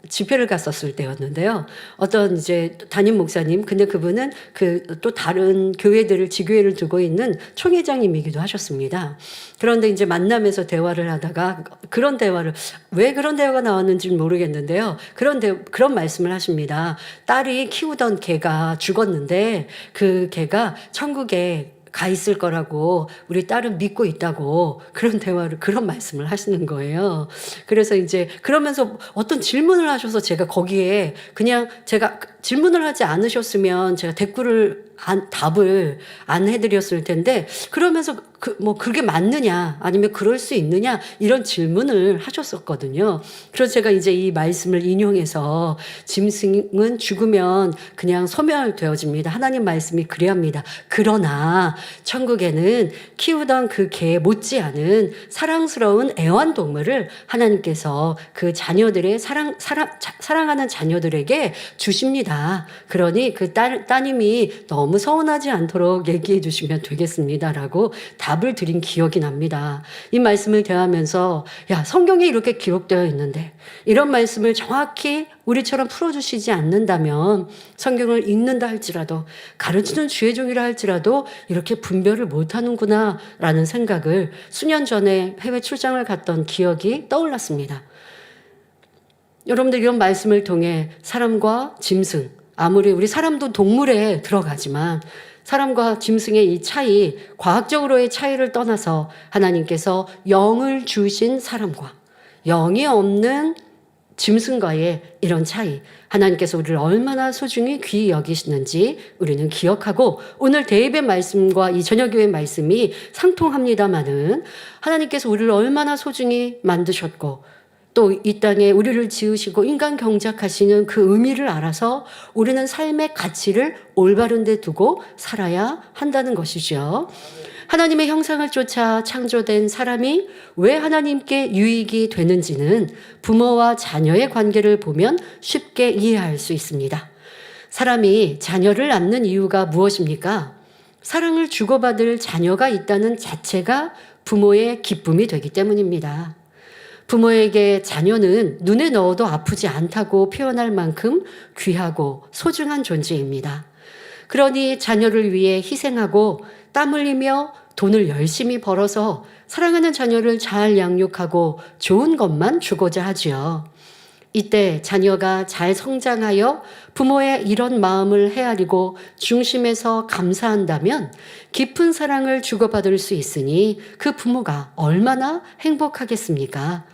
집회를 갔었을 때였는데요. 어떤 이제 담임 목사님, 근데 그분은 그 또 다른 교회들을 지교회를 두고 있는 총회장님이기도 하셨습니다. 그런데 이제 만남에서 대화를 하다가 그런 대화를 왜 그런 대화가 나왔는지는 모르겠는데요. 그런 말씀을 하십니다. 딸이 키우던 개가 죽었는데 그 개가 천국에 가 있을 거라고 우리 딸은 믿고 있다고 그런 말씀을 하시는 거예요. 그래서 이제 그러면서 어떤 질문을 하셔서 제가 거기에 그냥 제가 질문을 하지 않으셨으면 제가 답을 안 해드렸을 텐데 그러면서 그게 맞느냐 아니면 그럴 수 있느냐 이런 질문을 하셨었거든요. 그래서 제가 이제 이 말씀을 인용해서 짐승은 죽으면 그냥 소멸되어집니다. 하나님 말씀이 그래합니다. 그러나 천국에는 키우던 그 개 못지않은 사랑스러운 애완동물을 하나님께서 그 자녀들의 사랑하는 자녀들에게 주십니다. 그러니 그 따님이 너무 서운하지 않도록 얘기해 주시면 되겠습니다라고 답을 드린 기억이 납니다. 이 말씀을 대하면서 성경에 이렇게 기록되어 있는데 이런 말씀을 정확히 우리처럼 풀어주시지 않는다면 성경을 읽는다 할지라도 가르치는 주의 종이라 할지라도 이렇게 분별을 못하는구나 라는 생각을 수년 전에 해외 출장을 갔던 기억이 떠올랐습니다. 여러분들 이런 말씀을 통해 사람과 짐승, 아무리 우리 사람도 동물에 들어가지만 사람과 짐승의 이 차이, 과학적으로의 차이를 떠나서 하나님께서 영을 주신 사람과 영이 없는 짐승과의 이런 차이, 하나님께서 우리를 얼마나 소중히 귀히 여기시는지 우리는 기억하고 오늘 대입의 말씀과 이 저녁교회 말씀이 상통합니다마는 하나님께서 우리를 얼마나 소중히 만드셨고 또 이 땅에 우리를 지으시고 인간 경작하시는 그 의미를 알아서 우리는 삶의 가치를 올바른 데 두고 살아야 한다는 것이죠. 하나님의 형상을 쫓아 창조된 사람이 왜 하나님께 유익이 되는지는 부모와 자녀의 관계를 보면 쉽게 이해할 수 있습니다. 사람이 자녀를 낳는 이유가 무엇입니까? 사랑을 주고받을 자녀가 있다는 자체가 부모의 기쁨이 되기 때문입니다. 부모에게 자녀는 눈에 넣어도 아프지 않다고 표현할 만큼 귀하고 소중한 존재입니다. 그러니 자녀를 위해 희생하고 땀 흘리며 돈을 열심히 벌어서 사랑하는 자녀를 잘 양육하고 좋은 것만 주고자 하지요. 이때 자녀가 잘 성장하여 부모의 이런 마음을 헤아리고 중심에서 감사한다면 깊은 사랑을 주고받을 수 있으니 그 부모가 얼마나 행복하겠습니까?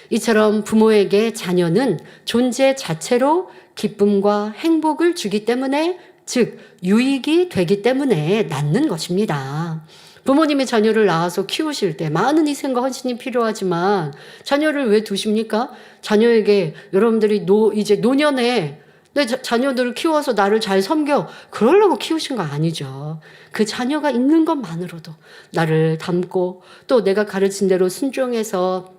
이처럼 부모에게 자녀는 존재 자체로 기쁨과 행복을 주기 때문에, 즉 유익이 되기 때문에 낳는 것입니다. 부모님이 자녀를 낳아서 키우실 때 많은 희생과 헌신이 필요하지만 자녀를 왜 두십니까? 자녀에게 여러분들이 이제 노년에 내 자녀들을 키워서 나를 잘 섬겨 그러려고 키우신 거 아니죠. 그 자녀가 있는 것만으로도 나를 닮고 또 내가 가르친 대로 순종해서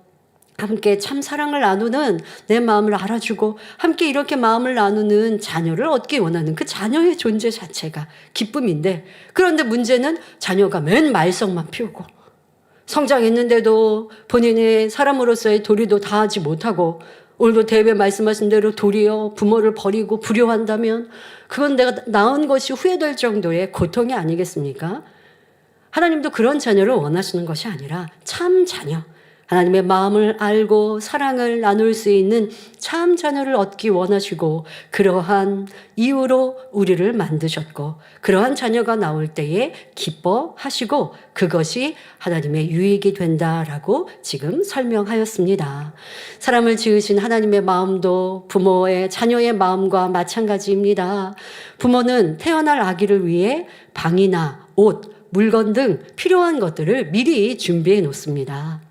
함께 참 사랑을 나누는 내 마음을 알아주고 함께 이렇게 마음을 나누는 자녀를 얻기 원하는 그 자녀의 존재 자체가 기쁨인데, 그런데 문제는 자녀가 맨 말썽만 피우고 성장했는데도 본인의 사람으로서의 도리도 다하지 못하고, 오늘도 대회 말씀하신 대로 도리어 부모를 버리고 불효한다면 그건 내가 낳은 것이 후회될 정도의 고통이 아니겠습니까? 하나님도 그런 자녀를 원하시는 것이 아니라 참 자녀, 하나님의 마음을 알고 사랑을 나눌 수 있는 참 자녀를 얻기 원하시고 그러한 이유로 우리를 만드셨고 그러한 자녀가 나올 때에 기뻐하시고 그것이 하나님의 유익이 된다라고 지금 설명하였습니다. 사람을 지으신 하나님의 마음도 부모의 자녀의 마음과 마찬가지입니다. 부모는 태어날 아기를 위해 방이나 옷, 물건 등 필요한 것들을 미리 준비해 놓습니다.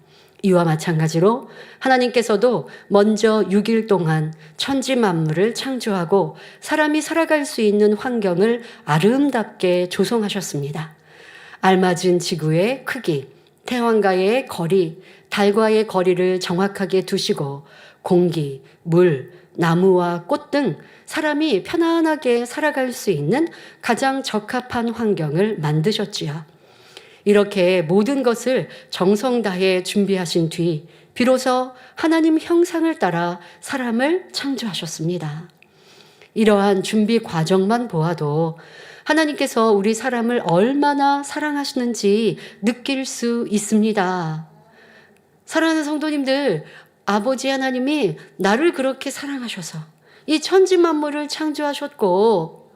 이와 마찬가지로 하나님께서도 먼저 6일 동안 천지 만물을 창조하고 사람이 살아갈 수 있는 환경을 아름답게 조성하셨습니다. 알맞은 지구의 크기, 태양과의 거리, 달과의 거리를 정확하게 두시고 공기, 물, 나무와 꽃 등 사람이 편안하게 살아갈 수 있는 가장 적합한 환경을 만드셨지요. 이렇게 모든 것을 정성 다해 준비하신 뒤 비로소 하나님 형상을 따라 사람을 창조하셨습니다. 이러한 준비 과정만 보아도 하나님께서 우리 사람을 얼마나 사랑하시는지 느낄 수 있습니다. 사랑하는 성도님들, 아버지 하나님이 나를 그렇게 사랑하셔서 이 천지 만물을 창조하셨고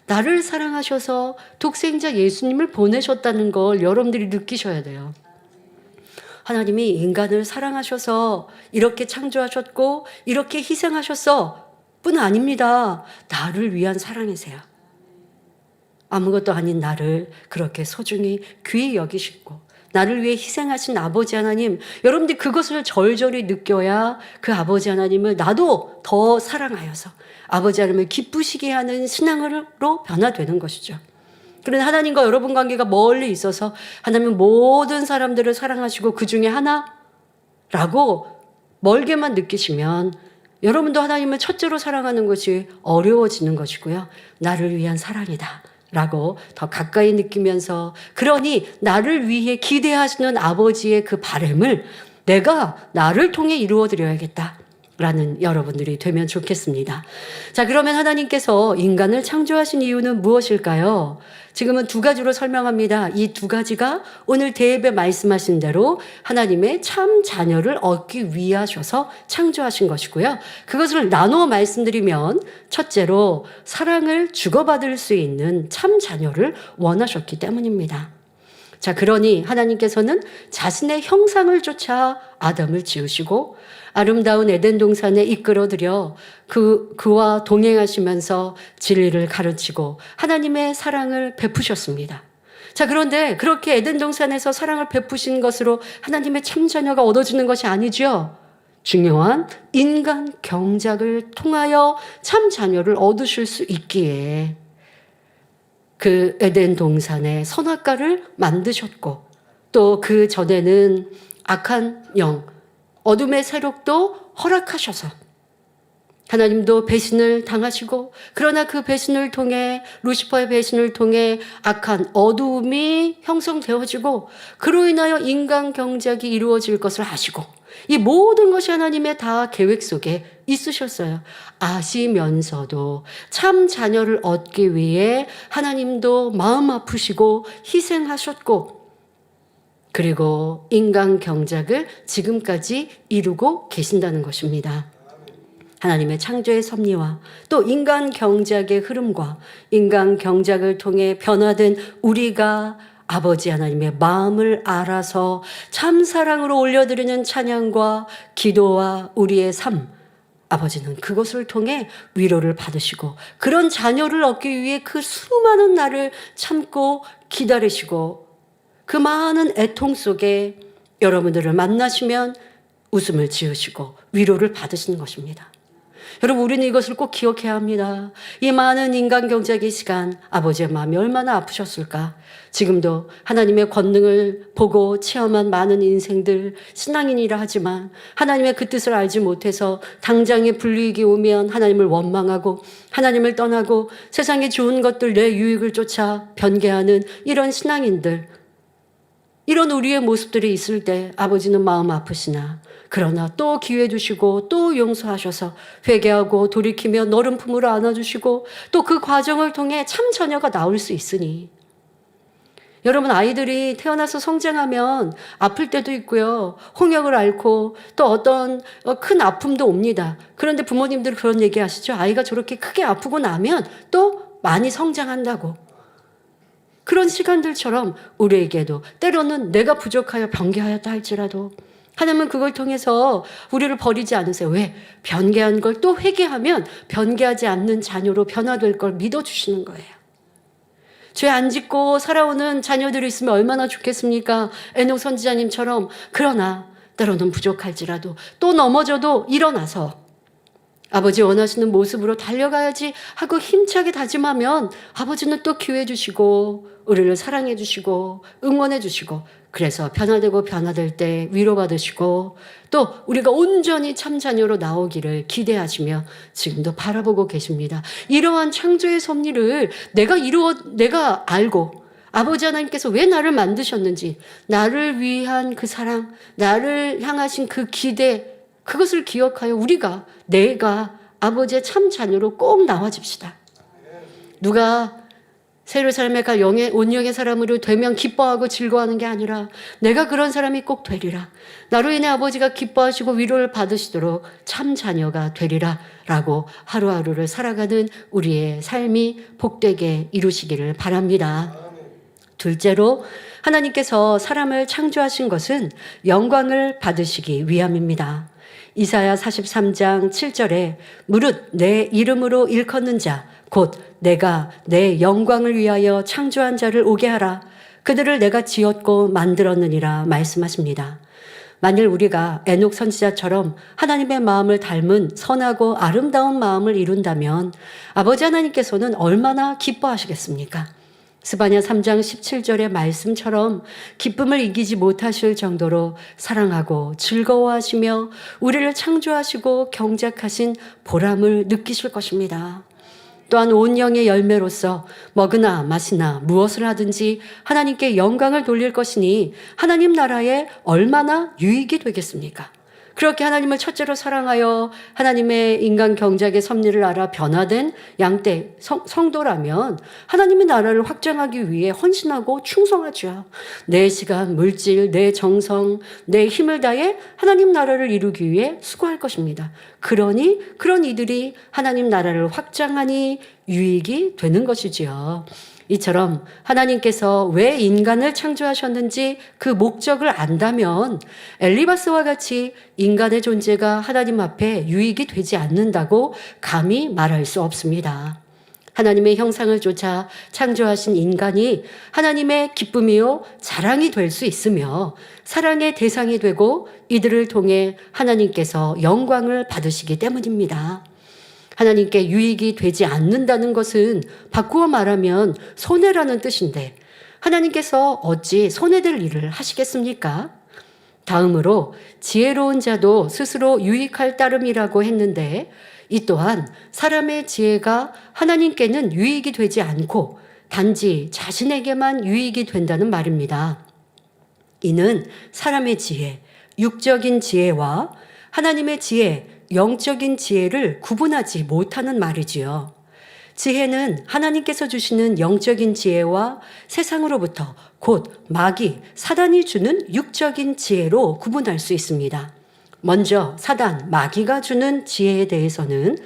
나를 사랑하셔서 독생자 예수님을 보내셨다는 걸 여러분들이 느끼셔야 돼요. 하나님이 인간을 사랑하셔서 이렇게 창조하셨고 이렇게 희생하셨어 뿐 아닙니다. 나를 위한 사랑이세요. 아무것도 아닌 나를 그렇게 소중히 귀히 여기시고 나를 위해 희생하신 아버지 하나님, 여러분들이 그것을 절절히 느껴야 그 아버지 하나님을 나도 더 사랑하여서 아버지 하나님을 기쁘시게 하는 신앙으로 변화되는 것이죠. 그런데 하나님과 여러분 관계가 멀리 있어서 하나님은 모든 사람들을 사랑하시고 그 중에 하나라고 멀게만 느끼시면 여러분도 하나님을 첫째로 사랑하는 것이 어려워지는 것이고요. 나를 위한 사랑이다 라고 더 가까이 느끼면서, 그러니 나를 위해 기대하시는 아버지의 그 바람을 내가 나를 통해 이루어 드려야겠다 라는 여러분들이 되면 좋겠습니다. 자, 그러면 하나님께서 인간을 창조하신 이유는 무엇일까요? 지금은 두 가지로 설명합니다. 이 두 가지가 오늘 대예배 말씀하신 대로 하나님의 참 자녀를 얻기 위하셔서 창조하신 것이고요. 그것을 나누어 말씀드리면, 첫째로 사랑을 주고받을 수 있는 참 자녀를 원하셨기 때문입니다. 자, 그러니 하나님께서는 자신의 형상을 쫓아 아담을 지으시고 아름다운 에덴 동산에 이끌어들여 그와 동행하시면서 진리를 가르치고 하나님의 사랑을 베푸셨습니다. 자, 그런데 그렇게 에덴 동산에서 사랑을 베푸신 것으로 하나님의 참 자녀가 얻어지는 것이 아니죠. 중요한 인간 경작을 통하여 참 자녀를 얻으실 수 있기에 그 에덴 동산에 선악과를 만드셨고, 또 그 전에는 악한 영, 어둠의 세력도 허락하셔서 하나님도 배신을 당하시고, 그러나 그 배신을 통해, 루시퍼의 배신을 통해 악한 어두움이 형성되어지고 그로 인하여 인간 경작이 이루어질 것을 아시고, 이 모든 것이 하나님의 다 계획 속에 있으셨어요. 아시면서도 참 자녀를 얻기 위해 하나님도 마음 아프시고 희생하셨고, 그리고 인간 경작을 지금까지 이루고 계신다는 것입니다. 하나님의 창조의 섭리와 또 인간 경작의 흐름과 인간 경작을 통해 변화된 우리가 아버지 하나님의 마음을 알아서 참 사랑으로 올려드리는 찬양과 기도와 우리의 삶, 아버지는 그것을 통해 위로를 받으시고 그런 자녀를 얻기 위해 그 수많은 날을 참고 기다리시고 그 많은 애통 속에 여러분들을 만나시면 웃음을 지으시고 위로를 받으시는 것입니다. 여러분, 우리는 이것을 꼭 기억해야 합니다. 이 많은 인간 경작의 시간, 아버지의 마음이 얼마나 아프셨을까. 지금도 하나님의 권능을 보고 체험한 많은 인생들, 신앙인이라 하지만 하나님의 그 뜻을 알지 못해서 당장의 불이익이 오면 하나님을 원망하고 하나님을 떠나고 세상의 좋은 것들 내 유익을 쫓아 변개하는 이런 신앙인들, 이런 우리의 모습들이 있을 때 아버지는 마음 아프시나, 그러나 또 기회 주시고 또 용서하셔서 회개하고 돌이키며 너른 품으로 안아주시고 또 그 과정을 통해 참 자녀가 나올 수 있으니, 여러분, 아이들이 태어나서 성장하면 아플 때도 있고요. 홍역을 앓고 또 어떤 큰 아픔도 옵니다. 그런데 부모님들 그런 얘기 하시죠. 아이가 저렇게 크게 아프고 나면 또 많이 성장한다고. 그런 시간들처럼 우리에게도 때로는 내가 부족하여 변개하였다 할지라도 하나님은 그걸 통해서 우리를 버리지 않으세요. 왜? 변개한 걸 또 회개하면 변개하지 않는 자녀로 변화될 걸 믿어주시는 거예요. 죄 안 짓고 살아오는 자녀들이 있으면 얼마나 좋겠습니까? 에녹 선지자님처럼. 그러나 때로는 부족할지라도 또 넘어져도 일어나서 아버지 원하시는 모습으로 달려가야지 하고 힘차게 다짐하면 아버지는 또 기회 주시고 우리를 사랑해 주시고 응원해 주시고, 그래서 변화되고 변화될 때 위로받으시고 또 우리가 온전히 참 자녀로 나오기를 기대하시며 지금도 바라보고 계십니다. 이러한 창조의 섭리를 내가 알고 아버지 하나님께서 왜 나를 만드셨는지, 나를 위한 그 사랑, 나를 향하신 그 기대, 그것을 기억하여 내가 아버지의 참 자녀로 꼭 나와집시다. 누가 새 예루살렘에 갈 온 영의 사람으로 되면 기뻐하고 즐거워하는 게 아니라 내가 그런 사람이 꼭 되리라. 나로 인해 아버지가 기뻐하시고 위로를 받으시도록 참 자녀가 되리라 라고 하루하루를 살아가는 우리의 삶이 복되게 이루시기를 바랍니다. 둘째로 하나님께서 사람을 창조하신 것은 영광을 받으시기 위함입니다. 이사야 43장 7절에 무릇 내 이름으로 일컫는 자 곧 내가 내 영광을 위하여 창조한 자를 오게 하라. 그들을 내가 지었고 만들었느니라 말씀하십니다. 만일 우리가 에녹 선지자처럼 하나님의 마음을 닮은 선하고 아름다운 마음을 이룬다면 아버지 하나님께서는 얼마나 기뻐하시겠습니까? 스바냐 3장 17절의 말씀처럼 기쁨을 이기지 못하실 정도로 사랑하고 즐거워하시며 우리를 창조하시고 경작하신 보람을 느끼실 것입니다. 또한 온 영의 열매로서 먹으나 마시나 무엇을 하든지 하나님께 영광을 돌릴 것이니 하나님 나라에 얼마나 유익이 되겠습니까? 그렇게 하나님을 첫째로 사랑하여 하나님의 인간 경작의 섭리를 알아 변화된 양떼 성도라면 하나님의 나라를 확장하기 위해 헌신하고 충성하죠. 내 시간, 물질, 내 정성, 내 힘을 다해 하나님 나라를 이루기 위해 수고할 것입니다. 그러니 그런 이들이 하나님 나라를 확장하니 유익이 되는 것이지요. 이처럼 하나님께서 왜 인간을 창조하셨는지 그 목적을 안다면 엘리바스와 같이 인간의 존재가 하나님 앞에 유익이 되지 않는다고 감히 말할 수 없습니다. 하나님의 형상을 쫓아 창조하신 인간이 하나님의 기쁨이요 자랑이 될 수 있으며 사랑의 대상이 되고 이들을 통해 하나님께서 영광을 받으시기 때문입니다. 하나님께 유익이 되지 않는다는 것은 바꾸어 말하면 손해라는 뜻인데 하나님께서 어찌 손해될 일을 하시겠습니까? 다음으로 지혜로운 자도 스스로 유익할 따름이라고 했는데 이 또한 사람의 지혜가 하나님께는 유익이 되지 않고 단지 자신에게만 유익이 된다는 말입니다. 이는 사람의 지혜, 육적인 지혜와 하나님의 지혜, 영적인 지혜를 구분하지 못하는 말이지요. 지혜는 하나님께서 주시는 영적인 지혜와 세상으로부터 곧 마귀, 사단이 주는 육적인 지혜로 구분할 수 있습니다. 먼저 사단, 마귀가 주는 지혜에 대해서는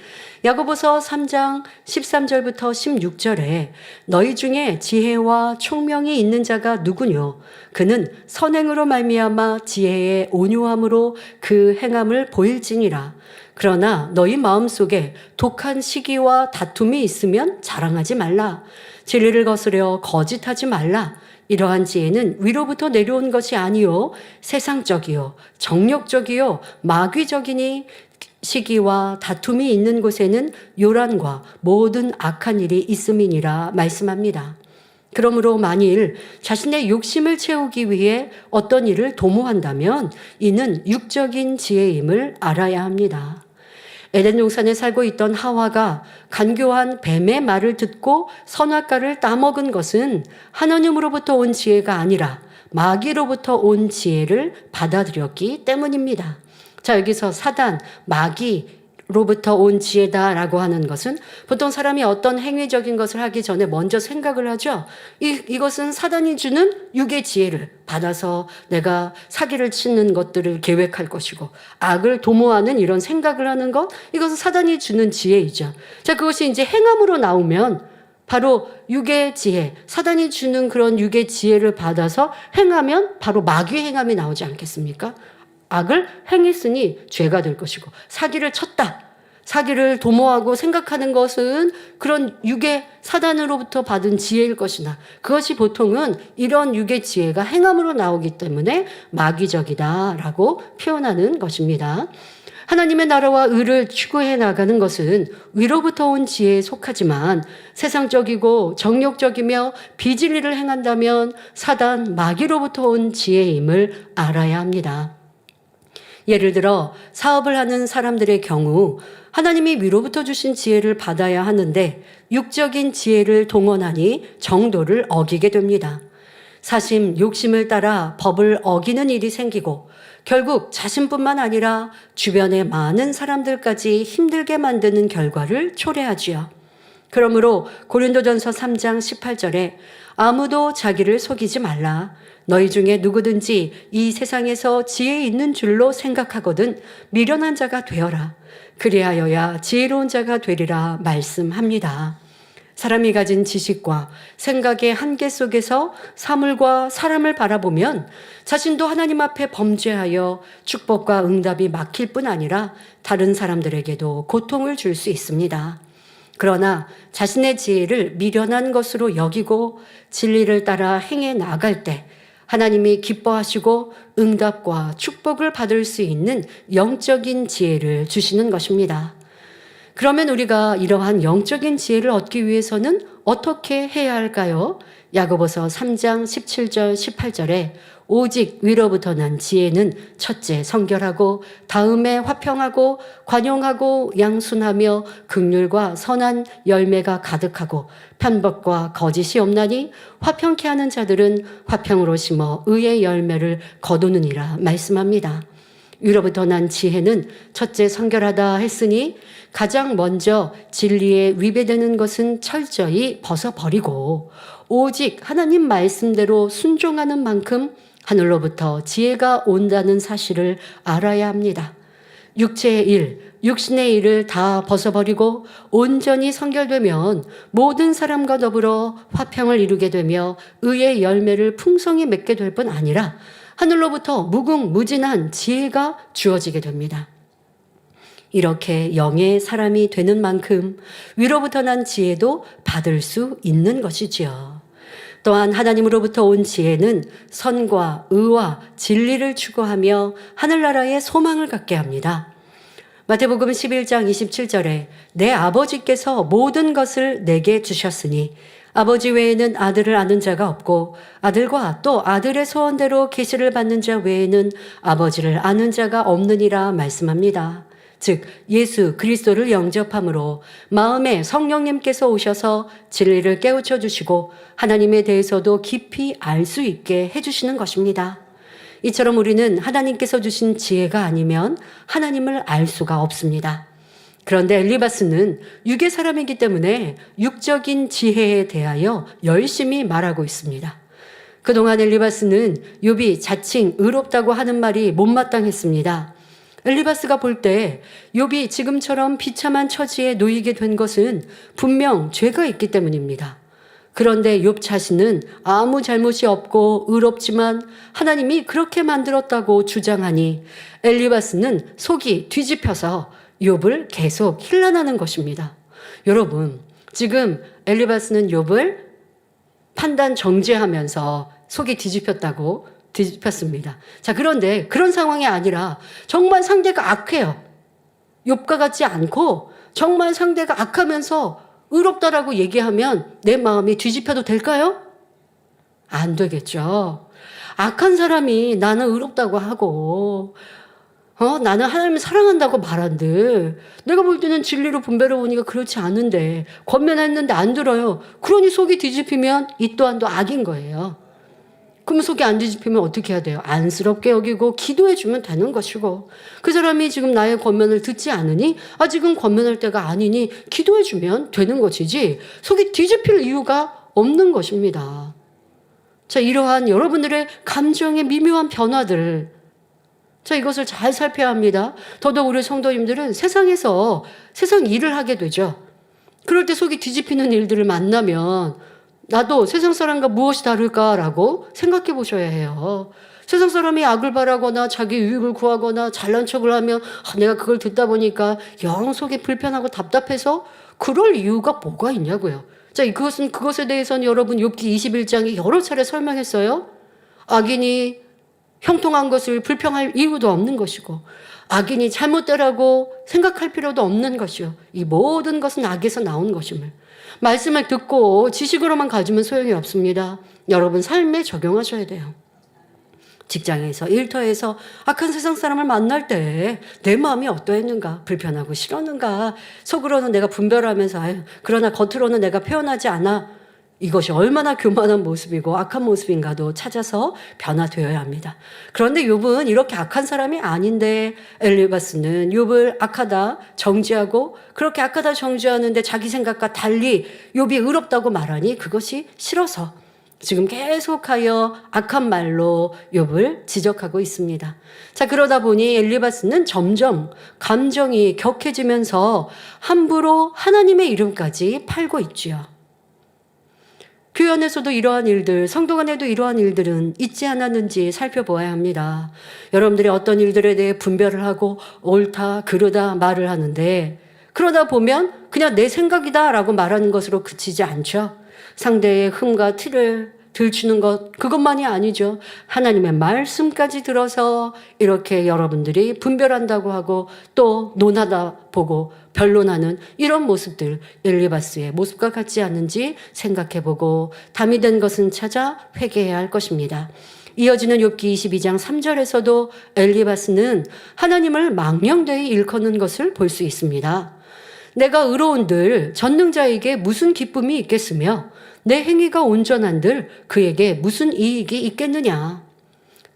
야고보서 3장 13절부터 16절에 너희 중에 지혜와 총명이 있는 자가 누구뇨? 그는 선행으로 말미암아 지혜의 온유함으로 그 행함을 보일지니라. 그러나 너희 마음속에 독한 시기와 다툼이 있으면 자랑하지 말라. 진리를 거스려 거짓하지 말라. 이러한 지혜는 위로부터 내려온 것이 아니요 세상적이요 정욕적이요 마귀적이니 시기와 다툼이 있는 곳에는 요란과 모든 악한 일이 있음이니라 말씀합니다. 그러므로 만일 자신의 욕심을 채우기 위해 어떤 일을 도모한다면 이는 육적인 지혜임을 알아야 합니다. 에덴 동산에 살고 있던 하와가 간교한 뱀의 말을 듣고 선악과를 따먹은 것은 하나님으로부터 온 지혜가 아니라 마귀로부터 온 지혜를 받아들였기 때문입니다. 자, 여기서 사단, 마귀로부터 온 지혜다라고 하는 것은 보통 사람이 어떤 행위적인 것을 하기 전에 먼저 생각을 하죠. 이것은 사단이 주는 육의 지혜를 받아서 내가 사기를 치는 것들을 계획할 것이고 악을 도모하는 이런 생각을 하는 것, 이것은 사단이 주는 지혜이죠. 자, 그것이 이제 행함으로 나오면 바로 육의 지혜, 사단이 주는 그런 육의 지혜를 받아서 행하면 바로 마귀의 행함이 나오지 않겠습니까? 악을 행했으니 죄가 될 것이고 사기를 쳤다. 사기를 도모하고 생각하는 것은 그런 육의 사단으로부터 받은 지혜일 것이나 그것이 보통은 이런 육의 지혜가 행함으로 나오기 때문에 마귀적이다라고 표현하는 것입니다. 하나님의 나라와 의를 추구해 나가는 것은 위로부터 온 지혜에 속하지만 세상적이고 정욕적이며 비진리를 행한다면 사단, 마귀로부터 온 지혜임을 알아야 합니다. 예를 들어 사업을 하는 사람들의 경우 하나님이 위로부터 주신 지혜를 받아야 하는데 육적인 지혜를 동원하니 정도를 어기게 됩니다. 사심, 욕심을 따라 법을 어기는 일이 생기고 결국 자신뿐만 아니라 주변의 많은 사람들까지 힘들게 만드는 결과를 초래하지요. 그러므로 고린도전서 3장 18절에 아무도 자기를 속이지 말라. 너희 중에 누구든지 이 세상에서 지혜 있는 줄로 생각하거든 미련한 자가 되어라. 그리하여야 지혜로운 자가 되리라 말씀합니다. 사람이 가진 지식과 생각의 한계 속에서 사물과 사람을 바라보면 자신도 하나님 앞에 범죄하여 축복과 응답이 막힐 뿐 아니라 다른 사람들에게도 고통을 줄 수 있습니다. 그러나 자신의 지혜를 미련한 것으로 여기고 진리를 따라 행해 나갈 때 하나님이 기뻐하시고 응답과 축복을 받을 수 있는 영적인 지혜를 주시는 것입니다. 그러면 우리가 이러한 영적인 지혜를 얻기 위해서는 어떻게 해야 할까요? 야고보서 3장 17절 18절에 오직 위로부터 난 지혜는 첫째 성결하고 다음에 화평하고 관용하고 양순하며 긍휼과 선한 열매가 가득하고 편법과 거짓이 없나니 화평케 하는 자들은 화평으로 심어 의의 열매를 거두느니라 말씀합니다. 위로부터 난 지혜는 첫째 성결하다 했으니 가장 먼저 진리에 위배되는 것은 철저히 벗어버리고 오직 하나님 말씀대로 순종하는 만큼 하늘로부터 지혜가 온다는 사실을 알아야 합니다. 육체의 일, 육신의 일을 다 벗어버리고 온전히 성결되면 모든 사람과 더불어 화평을 이루게 되며 의의 열매를 풍성히 맺게 될 뿐 아니라 하늘로부터 무궁무진한 지혜가 주어지게 됩니다. 이렇게 영의 사람이 되는 만큼 위로부터 난 지혜도 받을 수 있는 것이지요. 또한 하나님으로부터 온 지혜는 선과 의와 진리를 추구하며 하늘나라의 소망을 갖게 합니다. 마태복음 11장 27절에 내 아버지께서 모든 것을 내게 주셨으니 아버지 외에는 아들을 아는 자가 없고 아들과 또 아들의 소원대로 계시를 받는 자 외에는 아버지를 아는 자가 없느니라 말씀합니다. 즉 예수 그리스도를 영접함으로 마음에 성령님께서 오셔서 진리를 깨우쳐 주시고 하나님에 대해서도 깊이 알 수 있게 해주시는 것입니다. 이처럼 우리는 하나님께서 주신 지혜가 아니면 하나님을 알 수가 없습니다. 그런데 엘리바스는 육의 사람이기 때문에 육적인 지혜에 대하여 열심히 말하고 있습니다. 그동안 엘리바스는 욥이 자칭 의롭다고 하는 말이 못마땅했습니다. 엘리바스가 볼 때 욥이 지금처럼 비참한 처지에 놓이게 된 것은 분명 죄가 있기 때문입니다. 그런데 욥 자신은 아무 잘못이 없고 의롭지만 하나님이 그렇게 만들었다고 주장하니 엘리바스는 속이 뒤집혀서 욥을 계속 힐난하는 것입니다. 여러분, 지금 엘리바스는 욥을 판단 정죄하면서 속이 뒤집혔습니다. 자, 그런데 그런 상황이 아니라 정말 상대가 악해요. 욥과 같지 않고 정말 상대가 악하면서 의롭다라고 얘기하면 내 마음이 뒤집혀도 될까요? 안 되겠죠. 악한 사람이 나는 의롭다고 하고 나는 하나님을 사랑한다고 말한들 내가 볼 때는 진리로 분별해보니까 그렇지 않은데 권면했는데 안 들어요. 그러니 속이 뒤집히면 이 또한도 악인 거예요. 그럼 속이 안 뒤집히면 어떻게 해야 돼요? 안쓰럽게 여기고 기도해주면 되는 것이고 그 사람이 지금 나의 권면을 듣지 않으니 아직은 권면할 때가 아니니 기도해주면 되는 것이지 속이 뒤집힐 이유가 없는 것입니다. 자, 이러한 여러분들의 감정의 미묘한 변화들 자, 이것을 잘 살펴야 합니다. 더더욱 우리 성도님들은 세상에서 세상 일을 하게 되죠. 그럴 때 속이 뒤집히는 일들을 만나면 나도 세상 사람과 무엇이 다를까라고 생각해 보셔야 해요. 세상 사람이 악을 바라거나 자기 유익을 구하거나 잘난 척을 하면 내가 그걸 듣다 보니까 영 속이 불편하고 답답해서 그럴 이유가 뭐가 있냐고요. 자, 그것에 대해서는 여러분 욥기 21장에 여러 차례 설명했어요. 악인이 형통한 것을 불평할 이유도 없는 것이고 악인이 잘못되라고 생각할 필요도 없는 것이요. 이 모든 것은 악에서 나온 것임을. 말씀을 듣고 지식으로만 가지면 소용이 없습니다. 여러분 삶에 적용하셔야 돼요. 직장에서, 일터에서 악한 세상 사람을 만날 때 내 마음이 어떠했는가? 불편하고 싫었는가? 속으로는 내가 분별하면서 아유, 그러나 겉으로는 내가 표현하지 않아. 이것이 얼마나 교만한 모습이고 악한 모습인가도 찾아서 변화되어야 합니다. 그런데 욥은 이렇게 악한 사람이 아닌데 엘리바스는 욥을 악하다 정죄하고 그렇게 악하다 정죄하는데 자기 생각과 달리 욥이 의롭다고 말하니 그것이 싫어서 지금 계속하여 악한 말로 욥을 지적하고 있습니다. 자, 그러다 보니 엘리바스는 점점 감정이 격해지면서 함부로 하나님의 이름까지 팔고 있지요. 교회 안에서도 이러한 일들, 성도 간에도 이러한 일들은 있지 않았는지 살펴보아야 합니다. 여러분들이 어떤 일들에 대해 분별을 하고 옳다, 그르다 말을 하는데 그러다 보면 그냥 내 생각이다 라고 말하는 것으로 그치지 않죠. 상대의 흠과 티를 들추는 것, 그것만이 아니죠. 하나님의 말씀까지 들어서 이렇게 여러분들이 분별한다고 하고 또 논하다 보고 변론하는 이런 모습들, 엘리바스의 모습과 같지 않은지 생각해보고 담이 된 것은 찾아 회개해야 할 것입니다. 이어지는 욥기 22장 3절에서도 엘리바스는 하나님을 망령되이 일컫는 것을 볼 수 있습니다. 내가 의로운들 전능자에게 무슨 기쁨이 있겠으며 내 행위가 온전한들 그에게 무슨 이익이 있겠느냐.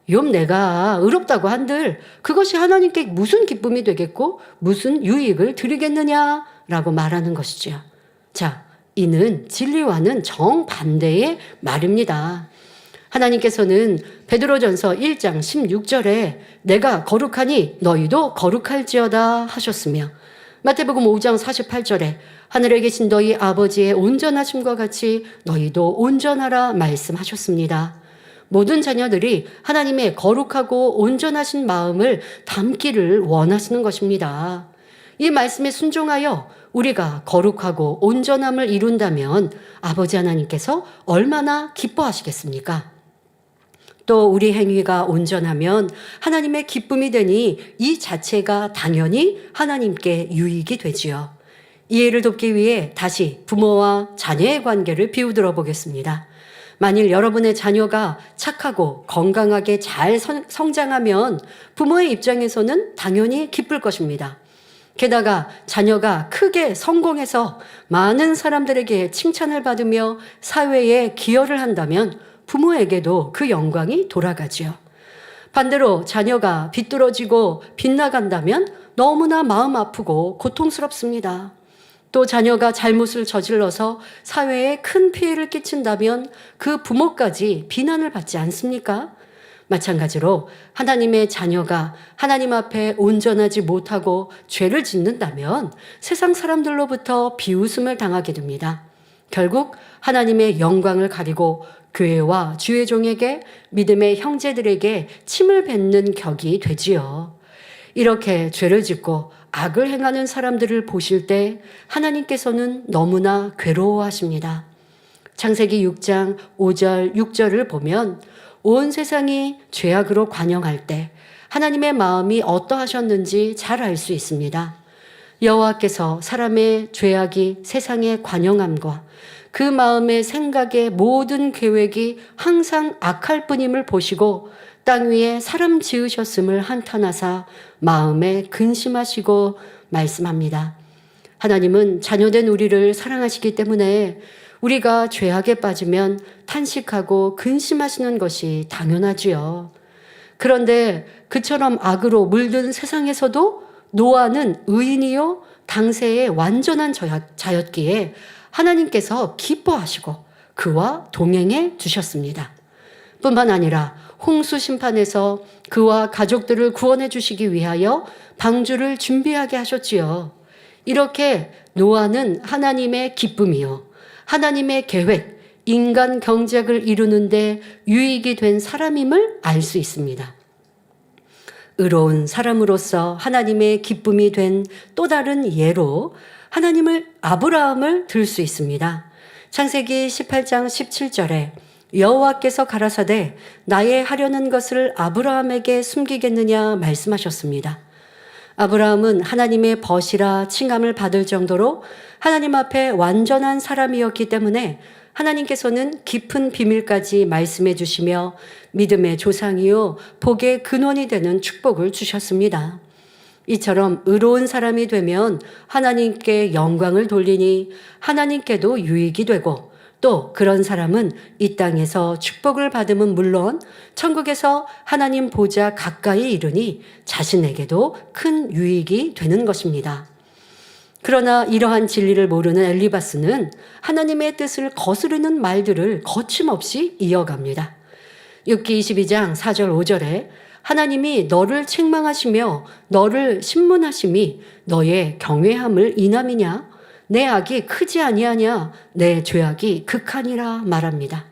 욥 내가 의롭다고 한들 그것이 하나님께 무슨 기쁨이 되겠고 무슨 유익을 드리겠느냐라고 말하는 것이죠. 자, 이는 진리와는 정반대의 말입니다. 하나님께서는 베드로전서 1장 16절에 내가 거룩하니 너희도 거룩할지어다 하셨으며 마태복음 5장 48절에 하늘에 계신 너희 아버지의 온전하심과 같이 너희도 온전하라 말씀하셨습니다. 모든 자녀들이 하나님의 거룩하고 온전하신 마음을 담기를 원하시는 것입니다. 이 말씀에 순종하여 우리가 거룩하고 온전함을 이룬다면 아버지 하나님께서 얼마나 기뻐하시겠습니까? 또 우리 행위가 온전하면 하나님의 기쁨이 되니 이 자체가 당연히 하나님께 유익이 되지요. 이해를 돕기 위해 다시 부모와 자녀의 관계를 비우들어 보겠습니다. 만일 여러분의 자녀가 착하고 건강하게 잘 성장하면 부모의 입장에서는 당연히 기쁠 것입니다. 게다가 자녀가 크게 성공해서 많은 사람들에게 칭찬을 받으며 사회에 기여를 한다면 부모에게도 그 영광이 돌아가지요. 반대로 자녀가 비뚤어지고 빗나간다면 너무나 마음 아프고 고통스럽습니다. 또 자녀가 잘못을 저질러서 사회에 큰 피해를 끼친다면 그 부모까지 비난을 받지 않습니까? 마찬가지로 하나님의 자녀가 하나님 앞에 온전하지 못하고 죄를 짓는다면 세상 사람들로부터 비웃음을 당하게 됩니다. 결국 하나님의 영광을 가리고 교회와 주의 종에게 믿음의 형제들에게 침을 뱉는 격이 되지요. 이렇게 죄를 짓고 악을 행하는 사람들을 보실 때 하나님께서는 너무나 괴로워하십니다. 창세기 6장 5절 6절을 보면 온 세상이 죄악으로 관영할 때 하나님의 마음이 어떠하셨는지 잘 알 수 있습니다. 여호와께서 사람의 죄악이 세상에 관영함과 그 마음의 생각의 모든 계획이 항상 악할 뿐임을 보시고 땅 위에 사람 지으셨음을 한탄하사 마음에 근심하시고 말씀합니다. 하나님은 자녀된 우리를 사랑하시기 때문에 우리가 죄악에 빠지면 탄식하고 근심하시는 것이 당연하지요. 그런데 그처럼 악으로 물든 세상에서도 노아는 의인이요 당세의 완전한 자였기에 하나님께서 기뻐하시고 그와 동행해 주셨습니다. 뿐만 아니라 홍수 심판에서 그와 가족들을 구원해 주시기 위하여 방주를 준비하게 하셨지요. 이렇게 노아는 하나님의 기쁨이요 하나님의 계획, 인간 경작을 이루는데 유익이 된 사람임을 알 수 있습니다. 의로운 사람으로서 하나님의 기쁨이 된 또 다른 예로 아브라함을 들 수 있습니다. 창세기 18장 17절에 여호와께서 가라사대 나의 하려는 것을 아브라함에게 숨기겠느냐 말씀하셨습니다. 아브라함은 하나님의 벗이라 칭함을 받을 정도로 하나님 앞에 완전한 사람이었기 때문에 하나님께서는 깊은 비밀까지 말씀해 주시며 믿음의 조상이요 복의 근원이 되는 축복을 주셨습니다. 이처럼 의로운 사람이 되면 하나님께 영광을 돌리니 하나님께도 유익이 되고 또 그런 사람은 이 땅에서 축복을 받으면 물론 천국에서 하나님 보좌 가까이 이르니 자신에게도 큰 유익이 되는 것입니다. 그러나 이러한 진리를 모르는 엘리바스는 하나님의 뜻을 거스르는 말들을 거침없이 이어갑니다. 욥기 22장 4절 5절에 하나님이 너를 책망하시며 너를 신문하심이 너의 경외함을 인함이냐? 내 악이 크지 아니하냐? 내 죄악이 극하니라 말합니다.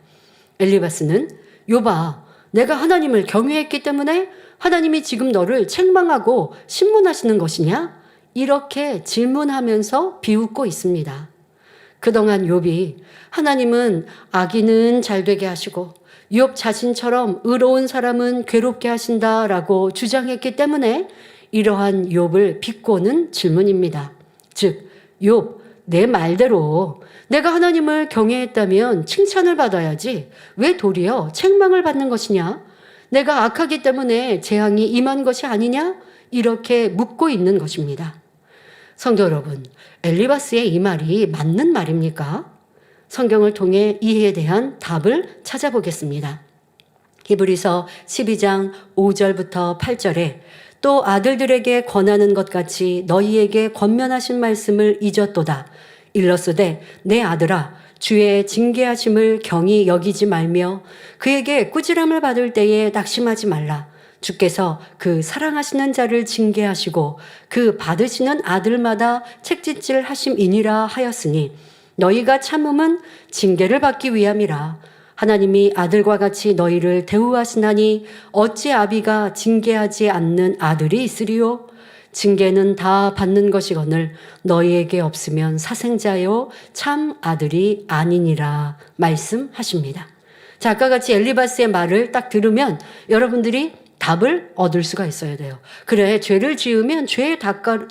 엘리바스는 욥아, 내가 하나님을 경외했기 때문에 하나님이 지금 너를 책망하고 신문하시는 것이냐? 이렇게 질문하면서 비웃고 있습니다. 그동안 욥이 하나님은 악인은 잘되게 하시고 욥 자신처럼 의로운 사람은 괴롭게 하신다라고 주장했기 때문에 이러한 욥을 비꼬는 질문입니다. 즉, 욥, 내 말대로 내가 하나님을 경외했다면 칭찬을 받아야지 왜 도리어 책망을 받는 것이냐? 내가 악하기 때문에 재앙이 임한 것이 아니냐? 이렇게 묻고 있는 것입니다. 성도 여러분, 엘리바스의 이 말이 맞는 말입니까? 성경을 통해 이에 대한 답을 찾아보겠습니다. 히브리서 12장 5절부터 8절에 또 아들들에게 권하는 것 같이 너희에게 권면하신 말씀을 잊었도다. 일러스되 내 아들아 주의 징계하심을 경히 여기지 말며 그에게 꾸지람을 받을 때에 낙심하지 말라. 주께서 그 사랑하시는 자를 징계하시고 그 받으시는 아들마다 책짓질 하심이니라 하였으니 너희가 참음은 징계를 받기 위함이라. 하나님이 아들과 같이 너희를 대우하시나니 어찌 아비가 징계하지 않는 아들이 있으리요? 징계는 다 받는 것이거늘 너희에게 없으면 사생자요 참 아들이 아니니라 말씀하십니다. 자, 아까 같이 엘리바스의 말을 딱 들으면 여러분들이 답을 얻을 수가 있어야 돼요. 그래, 죄를 지으면 죄의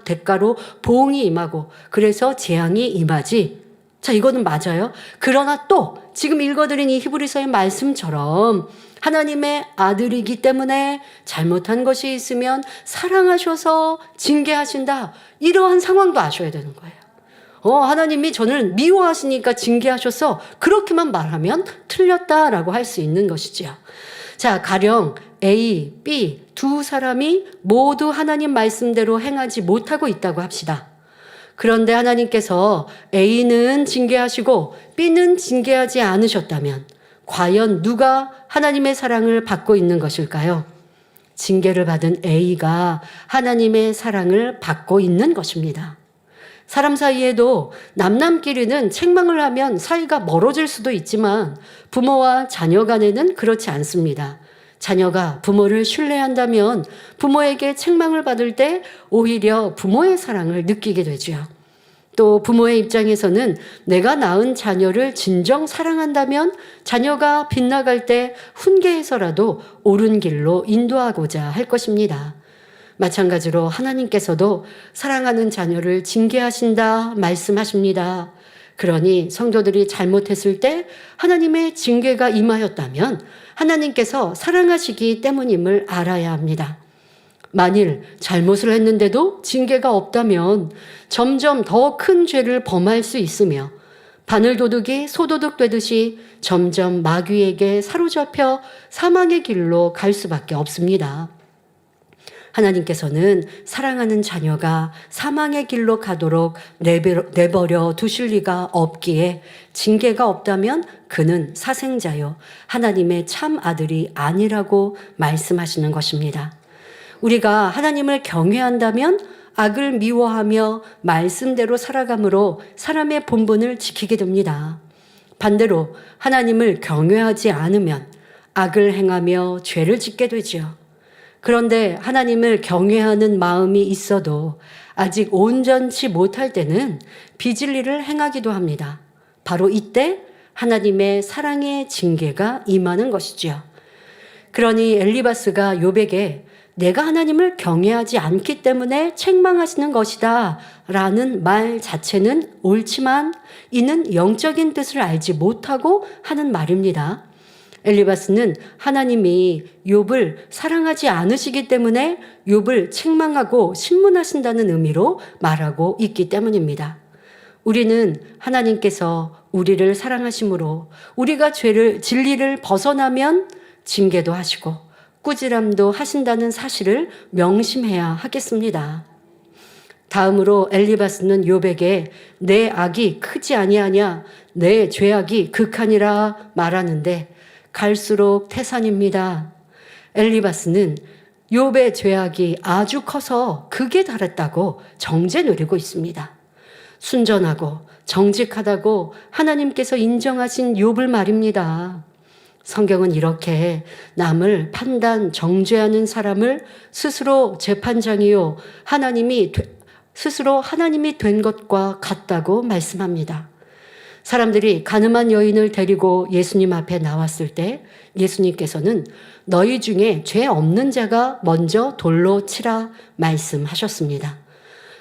대가로 보응이 임하고 그래서 재앙이 임하지. 자, 이거는 맞아요. 그러나 또 지금 읽어드린 이 히브리서의 말씀처럼 하나님의 아들이기 때문에 잘못한 것이 있으면 사랑하셔서 징계하신다. 이러한 상황도 아셔야 되는 거예요. 하나님이 저를 미워하시니까 징계하셔서 그렇게만 말하면 틀렸다라고 할 수 있는 것이지요. 자, 가령 A, B 두 사람이 모두 하나님 말씀대로 행하지 못하고 있다고 합시다. 그런데 하나님께서 A는 징계하시고 B는 징계하지 않으셨다면 과연 누가 하나님의 사랑을 받고 있는 것일까요? 징계를 받은 A가 하나님의 사랑을 받고 있는 것입니다. 사람 사이에도 남남끼리는 책망을 하면 사이가 멀어질 수도 있지만 부모와 자녀 간에는 그렇지 않습니다. 자녀가 부모를 신뢰한다면 부모에게 책망을 받을 때 오히려 부모의 사랑을 느끼게 되죠. 또 부모의 입장에서는 내가 낳은 자녀를 진정 사랑한다면 자녀가 빗나갈 때 훈계해서라도 옳은 길로 인도하고자 할 것입니다. 마찬가지로 하나님께서도 사랑하는 자녀를 징계하신다 말씀하십니다. 그러니 성도들이 잘못했을 때 하나님의 징계가 임하였다면 하나님께서 사랑하시기 때문임을 알아야 합니다. 만일 잘못을 했는데도 징계가 없다면 점점 더 큰 죄를 범할 수 있으며 바늘도둑이 소도둑 되듯이 점점 마귀에게 사로잡혀 사망의 길로 갈 수밖에 없습니다. 하나님께서는 사랑하는 자녀가 사망의 길로 가도록 내버려 두실 리가 없기에 징계가 없다면 그는 사생자요 하나님의 참 아들이 아니라고 말씀하시는 것입니다. 우리가 하나님을 경외한다면 악을 미워하며 말씀대로 살아감으로 사람의 본분을 지키게 됩니다. 반대로 하나님을 경외하지 않으면 악을 행하며 죄를 짓게 되지요. 그런데 하나님을 경외하는 마음이 있어도 아직 온전치 못할 때는 비진리를 행하기도 합니다. 바로 이때 하나님의 사랑의 징계가 임하는 것이지요. 그러니 엘리바스가 욥에게 내가 하나님을 경외하지 않기 때문에 책망하시는 것이다 라는 말 자체는 옳지만 이는 영적인 뜻을 알지 못하고 하는 말입니다. 엘리바스는 하나님이 욥을 사랑하지 않으시기 때문에 욥을 책망하고 신문하신다는 의미로 말하고 있기 때문입니다. 우리는 하나님께서 우리를 사랑하심으로 우리가 진리를 벗어나면 징계도 하시고 꾸지람도 하신다는 사실을 명심해야 하겠습니다. 다음으로 엘리바스는 욥에게 내 악이 크지 아니하냐 내 죄악이 극하니라 말하는데 갈수록 태산입니다. 엘리바스는 욥의 죄악이 아주 커서 극에 달했다고 정죄 누리고 있습니다. 순전하고 정직하다고 하나님께서 인정하신 욥을 말입니다. 성경은 이렇게 남을 판단, 정죄하는 사람을 스스로 재판장이요 스스로 하나님이 된 것과 같다고 말씀합니다. 사람들이 가늠한 여인을 데리고 예수님 앞에 나왔을 때 예수님께서는 너희 중에 죄 없는 자가 먼저 돌로 치라 말씀하셨습니다.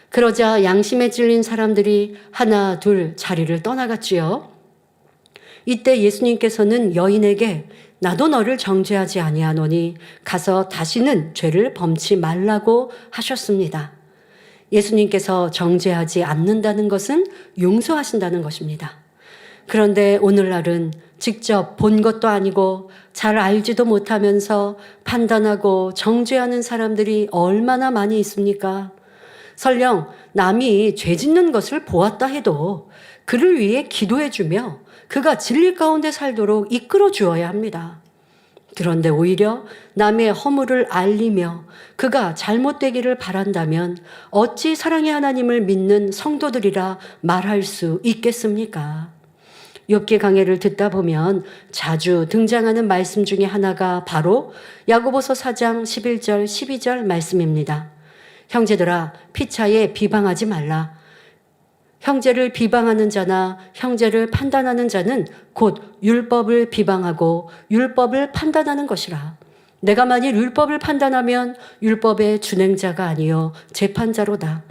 그러자 양심에 찔린 사람들이 하나 둘 자리를 떠나갔지요. 이때 예수님께서는 여인에게 나도 너를 정죄하지 아니하노니 가서 다시는 죄를 범치 말라고 하셨습니다. 예수님께서 정죄하지 않는다는 것은 용서하신다는 것입니다. 그런데 오늘날은 직접 본 것도 아니고 잘 알지도 못하면서 판단하고 정죄하는 사람들이 얼마나 많이 있습니까? 설령 남이 죄 짓는 것을 보았다 해도 그를 위해 기도해주며 그가 진리 가운데 살도록 이끌어 주어야 합니다. 그런데 오히려 남의 허물을 알리며 그가 잘못되기를 바란다면 어찌 사랑의 하나님을 믿는 성도들이라 말할 수 있겠습니까? 욥기 강해를 듣다 보면 자주 등장하는 말씀 중에 하나가 바로 야고보서 4장 11절 12절 말씀입니다. 형제들아 피차에 비방하지 말라. 형제를 비방하는 자나 형제를 판단하는 자는 곧 율법을 비방하고 율법을 판단하는 것이라. 내가 만일 율법을 판단하면 율법의 준행자가 아니요 재판자로다.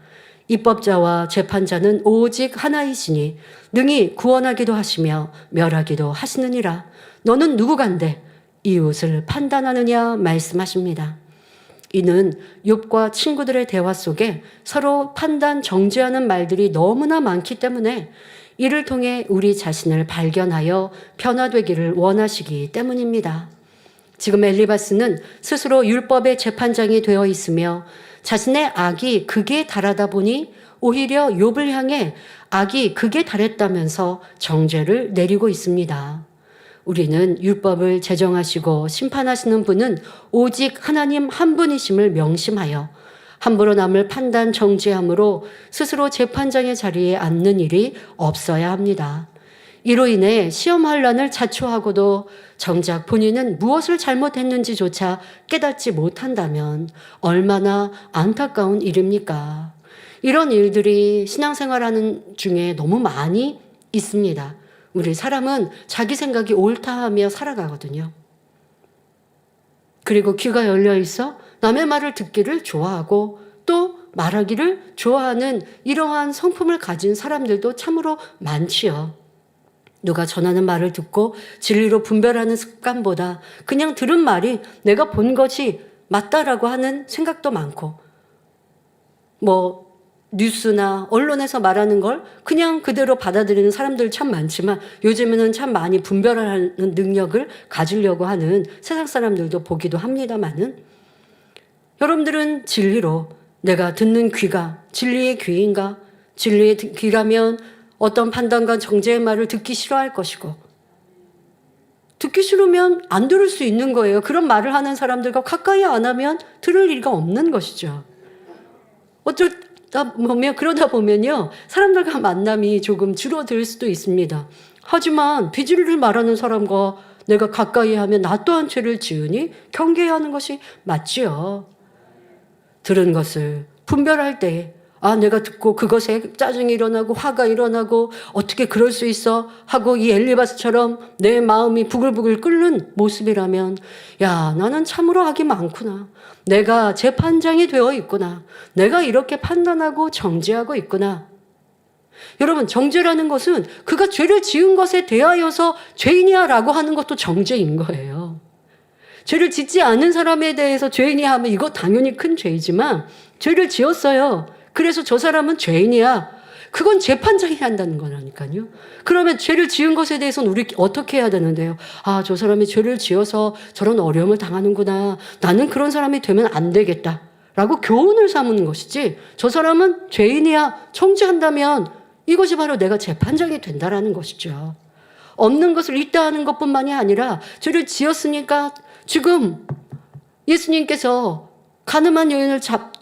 입법자와 재판자는 오직 하나이시니 능히 구원하기도 하시며 멸하기도 하시느니라. 너는 누구간데 이웃을 판단하느냐 말씀하십니다. 이는 욥과 친구들의 대화 속에 서로 판단, 정죄하는 말들이 너무나 많기 때문에 이를 통해 우리 자신을 발견하여 변화되기를 원하시기 때문입니다. 지금 엘리바스는 스스로 율법의 재판장이 되어 있으며 자신의 악이 극에 달하다 보니 오히려 욥을 향해 악이 극에 달했다면서 정죄를 내리고 있습니다. 우리는 율법을 제정하시고 심판하시는 분은 오직 하나님 한 분이심을 명심하여 함부로 남을 판단 정죄함으로 스스로 재판장의 자리에 앉는 일이 없어야 합니다. 이로 인해 시험 환란을 자초하고도 정작 본인은 무엇을 잘못했는지조차 깨닫지 못한다면 얼마나 안타까운 일입니까? 이런 일들이 신앙생활하는 중에 너무 많이 있습니다. 우리 사람은 자기 생각이 옳다 하며 살아가거든요. 그리고 귀가 열려 있어 남의 말을 듣기를 좋아하고 또 말하기를 좋아하는 이러한 성품을 가진 사람들도 참으로 많지요. 누가 전하는 말을 듣고 진리로 분별하는 습관보다 그냥 들은 말이 내가 본 것이 맞다라고 하는 생각도 많고 뉴스나 언론에서 말하는 걸 그냥 그대로 받아들이는 사람들 참 많지만 요즘에는 참 많이 분별하는 능력을 가지려고 하는 세상 사람들도 보기도 합니다만은 여러분들은 진리로 내가 듣는 귀가 진리의 귀인가? 진리의 귀라면 어떤 판단과 정죄의 말을 듣기 싫어할 것이고 듣기 싫으면 안 들을 수 있는 거예요. 그런 말을 하는 사람들과 가까이 안 하면 들을 리가 없는 것이죠. 그러다 보면요, 사람들과 만남이 조금 줄어들 수도 있습니다. 하지만 비진리를 말하는 사람과 내가 가까이 하면 나 또한 죄를 지으니 경계해야 하는 것이 맞지요. 들은 것을 분별할 때 내가 듣고 그것에 짜증이 일어나고 화가 일어나고 어떻게 그럴 수 있어 하고 이 엘리바스처럼 내 마음이 부글부글 끓는 모습이라면 야, 나는 참으로 악이 많구나. 내가 재판장이 되어 있구나. 내가 이렇게 판단하고 정죄하고 있구나. 여러분, 정죄라는 것은 그가 죄를 지은 것에 대하여서 죄인이야 라고 하는 것도 정죄인 거예요. 죄를 짓지 않은 사람에 대해서 죄인이야 하면 이거 당연히 큰 죄이지만 죄를 지었어요. 그래서 저 사람은 죄인이야. 그건 재판장이 한다는 거라니까요. 그러면 죄를 지은 것에 대해서는 우리 어떻게 해야 되는데요? 저 사람이 죄를 지어서 저런 어려움을 당하는구나. 나는 그런 사람이 되면 안 되겠다. 라고 교훈을 삼는 것이지 저 사람은 죄인이야. 정죄한다면 이것이 바로 내가 재판장이 된다라는 것이죠. 없는 것을 있다 하는 것뿐만이 아니라 죄를 지었으니까 지금 예수님께서 가늠한 여인을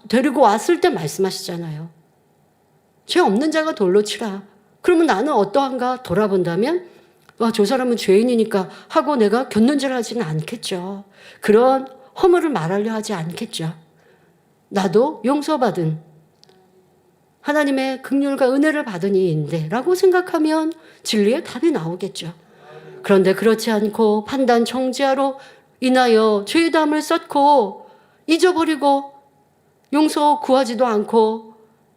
데리고 왔을 때 말씀하시잖아요. 죄 없는 자가 돌로 치라. 그러면 나는 어떠한가 돌아본다면 저 사람은 죄인이니까 하고 내가 곁눈질 하지는 않겠죠. 그런 허물을 말하려 하지 않겠죠. 나도 용서받은 하나님의 긍휼과 은혜를 받은 이인데 라고 생각하면 진리의 답이 나오겠죠. 그런데 그렇지 않고 판단 정죄하로 인하여 죄담을 쌓고 잊어버리고 용서 구하지도 않고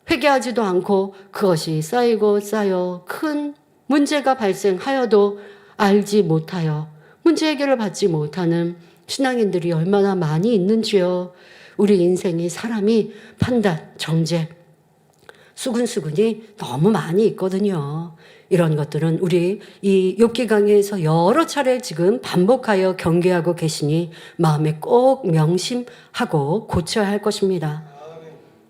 회개하지도 않고 그것이 쌓이고 쌓여 큰 문제가 발생하여도 알지 못하여 문제 해결을 받지 못하는 신앙인들이 얼마나 많이 있는지요. 우리 인생이 사람이 판단, 정죄, 수근수근이 너무 많이 있거든요. 이런 것들은 우리 이 욥기 강의에서 여러 차례 지금 반복하여 경계하고 계시니 마음에 꼭 명심하고 고쳐야 할 것입니다.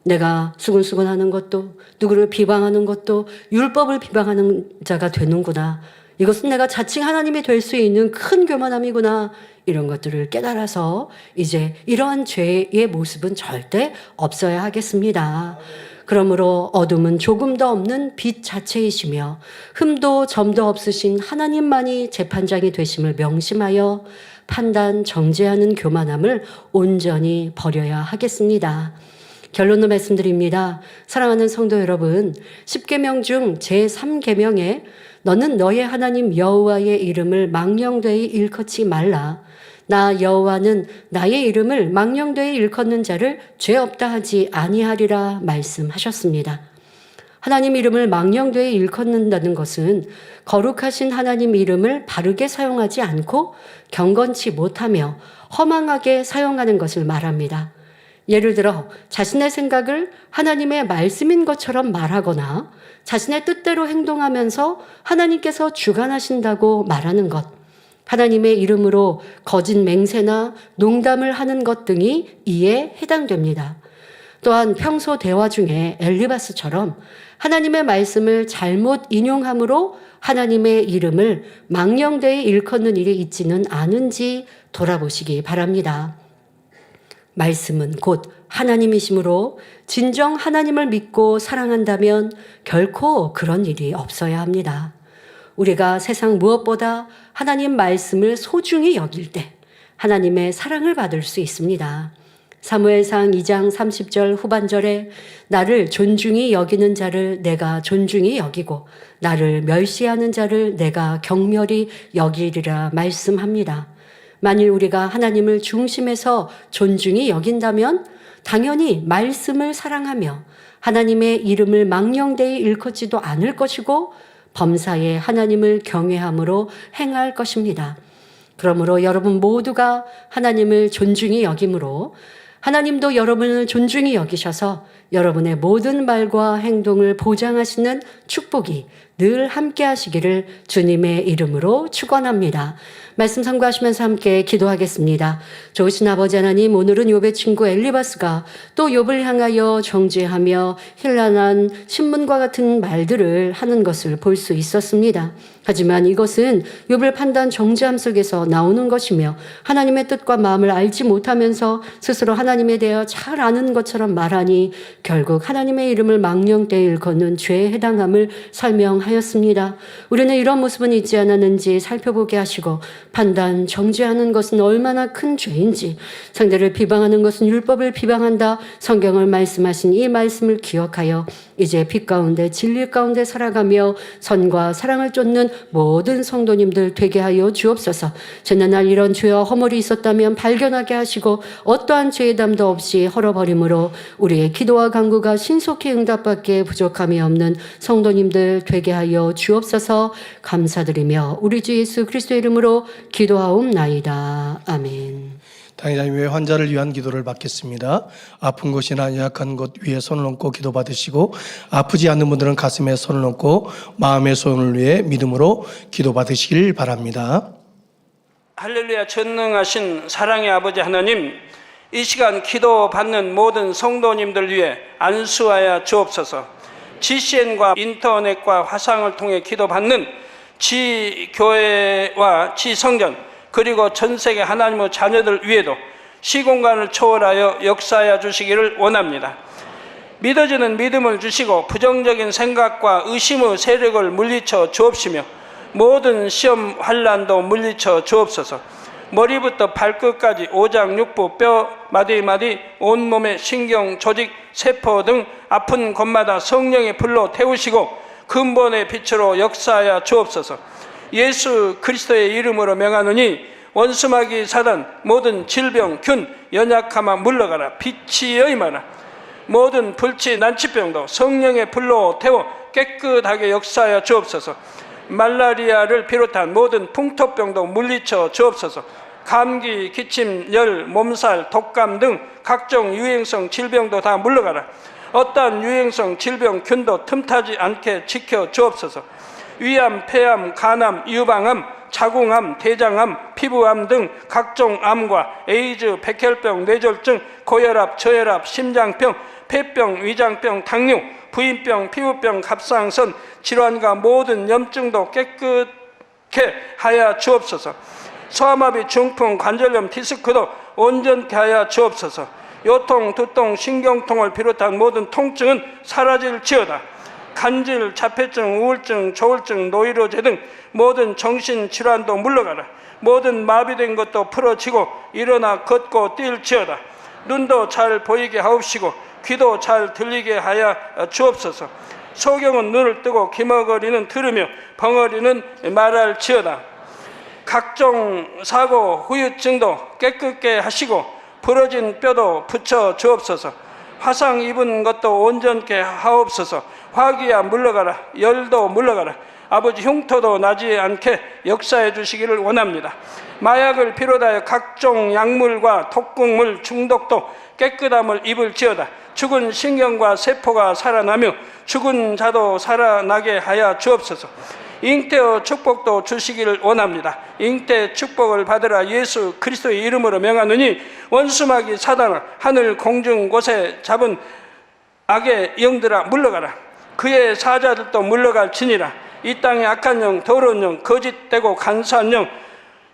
내가 수근수근하는 것도 누구를 비방하는 것도 율법을 비방하는 자가 되는구나. 이것은 내가 자칭 하나님이 될 수 있는 큰 교만함이구나. 이런 것들을 깨달아서 이제 이러한 죄의 모습은 절대 없어야 하겠습니다. 그러므로 어둠은 조금 더 없는 빛 자체이시며 흠도 점도 없으신 하나님만이 재판장이 되심을 명심하여 판단 정죄하는 교만함을 온전히 버려야 하겠습니다. 결론을 말씀드립니다. 사랑하는 성도 여러분, 10계명 중 제3계명에 너는 너의 하나님 여호와의 이름을 망령되이 일컫지 말라. 나 여호와는 나의 이름을 망령되이 일컫는 자를 죄 없다 하지 아니하리라 말씀하셨습니다. 하나님 이름을 망령되이 일컫는다는 것은 거룩하신 하나님 이름을 바르게 사용하지 않고 경건치 못하며 허망하게 사용하는 것을 말합니다. 예를 들어 자신의 생각을 하나님의 말씀인 것처럼 말하거나 자신의 뜻대로 행동하면서 하나님께서 주관하신다고 말하는 것, 하나님의 이름으로 거짓 맹세나 농담을 하는 것 등이 이에 해당됩니다. 또한 평소 대화 중에 엘리바스처럼 하나님의 말씀을 잘못 인용함으로 하나님의 이름을 망령되이 일컫는 일이 있지는 않은지 돌아보시기 바랍니다. 말씀은 곧 하나님이시므로 진정 하나님을 믿고 사랑한다면 결코 그런 일이 없어야 합니다. 우리가 세상 무엇보다 하나님 말씀을 소중히 여길 때 하나님의 사랑을 받을 수 있습니다. 사무엘상 2장 30절 후반절에 나를 존중히 여기는 자를 내가 존중히 여기고 나를 멸시하는 자를 내가 경멸히 여기리라 말씀합니다. 만일 우리가 하나님을 중심에서 존중히 여긴다면 당연히 말씀을 사랑하며 하나님의 이름을 망령되이 일컫지도 않을 것이고 범사에 하나님을 경외함으로 행할 것입니다. 그러므로 여러분 모두가 하나님을 존중히 여김으로 하나님도 여러분을 존중히 여기셔서 여러분의 모든 말과 행동을 보장하시는 축복이 늘 함께 하시기를 주님의 이름으로 축원합니다. 말씀 참고하시면서 함께 기도하겠습니다. 좋으신 아버지 하나님, 오늘은 욥의 친구 엘리바스가 또 욥을 향하여 정죄하며 힐난한 신문과 같은 말들을 하는 것을 볼 수 있었습니다. 하지만 이것은 욥을 판단 정죄함 속에서 나오는 것이며 하나님의 뜻과 마음을 알지 못하면서 스스로 하나님에 대하여 잘 아는 것처럼 말하니 결국 하나님의 이름을 망령되이 일컫는 죄에 해당함을 설명하였습니다. 우리는 이런 모습은 있지 않았는지 살펴보게 하시고 판단, 정죄하는 것은 얼마나 큰 죄인지, 상대를 비방하는 것은 율법을 비방한다, 성경을 말씀하신 이 말씀을 기억하여 이제 빛 가운데 진리 가운데 살아가며 선과 사랑을 쫓는 모든 성도님들 되게 하여 주옵소서. 지난날 이런 죄와 허물이 있었다면 발견하게 하시고 어떠한 죄의 담도 없이 헐어버림으로 우리의 기도와 간구가 신속히 응답받기에 부족함이 없는 성도님들 되게 하여 주옵소서. 감사드리며 우리 주 예수 그리스도의 이름으로 기도하옵나이다. 아멘. 당회장님 외 환자를 위한 기도를 받겠습니다. 아픈 곳이나 연약한 곳 위에 손을 얹고 기도 받으시고, 아프지 않는 분들은 가슴에 손을 얹고 마음의 소원을 위해 믿음으로 기도 받으시길 바랍니다. 할렐루야. 전능하신 사랑의 아버지 하나님, 이 시간 기도 받는 모든 성도님들 위해 안수하여 주옵소서. GCN과 인터넷과 화상을 통해 기도 받는 지교회와 지성전, 그리고 전 세계 하나님의 자녀들 위에도 시공간을 초월하여 역사하여 주시기를 원합니다. 믿어지는 믿음을 주시고 부정적인 생각과 의심의 세력을 물리쳐 주옵시며 모든 시험 환난도 물리쳐 주옵소서. 머리부터 발끝까지 오장 육부 뼈 마디마디 온몸의 신경 조직 세포 등 아픈 곳마다 성령의 불로 태우시고 근본의 빛으로 역사하여 주옵소서. 예수 그리스도의 이름으로 명하노니 원수마귀 사단 모든 질병 균 연약함아 물러가라. 빛이 여임하라. 모든 불치 난치병도 성령의 불로 태워 깨끗하게 역사하여 주옵소서. 말라리아를 비롯한 모든 풍토병도 물리쳐 주옵소서. 감기, 기침, 열, 몸살, 독감 등 각종 유행성 질병도 다 물러가라. 어떠한 유행성 질병 균도 틈타지 않게 지켜 주옵소서. 위암, 폐암, 간암, 유방암, 자궁암, 대장암, 피부암 등 각종 암과 에이즈, 백혈병, 뇌졸중, 고혈압, 저혈압, 심장병, 폐병, 위장병, 당뇨, 부인병, 피부병, 갑상선 질환과 모든 염증도 깨끗게 하여 주옵소서. 소아마비, 중풍, 관절염, 디스크도 온전케 하여 주옵소서. 요통, 두통, 신경통을 비롯한 모든 통증은 사라질지어다. 간질, 자폐증, 우울증, 조울증, 노이로제 등 모든 정신질환도 물러가라. 모든 마비된 것도 풀어지고 일어나 걷고 뛸지어다. 눈도 잘 보이게 하옵시고 귀도 잘 들리게 하여 주옵소서. 소경은 눈을 뜨고 기머거리는 들으며 벙어리는 말할지어다. 각종 사고, 후유증도 깨끗게 하시고 부러진 뼈도 붙여 주옵소서. 화상 입은 것도 온전케 하옵소서. 화기야 물러가라. 열도 물러가라. 아버지 흉터도 나지 않게 역사해 주시기를 원합니다. 마약을 비롯하여 각종 약물과 독극물 중독도 깨끗함을 입을지어다. 죽은 신경과 세포가 살아나며 죽은 자도 살아나게 하여 주옵소서. 잉태의 축복도 주시기를 원합니다. 잉태 축복을 받으라. 예수 그리스도의 이름으로 명하노니 원수마귀 사단아 하늘 공중 곳에 잡은 악의 영들아 물러가라. 그의 사자들도 물러갈지니라. 이 땅의 악한 영, 더러운 영, 거짓되고 간사한 영,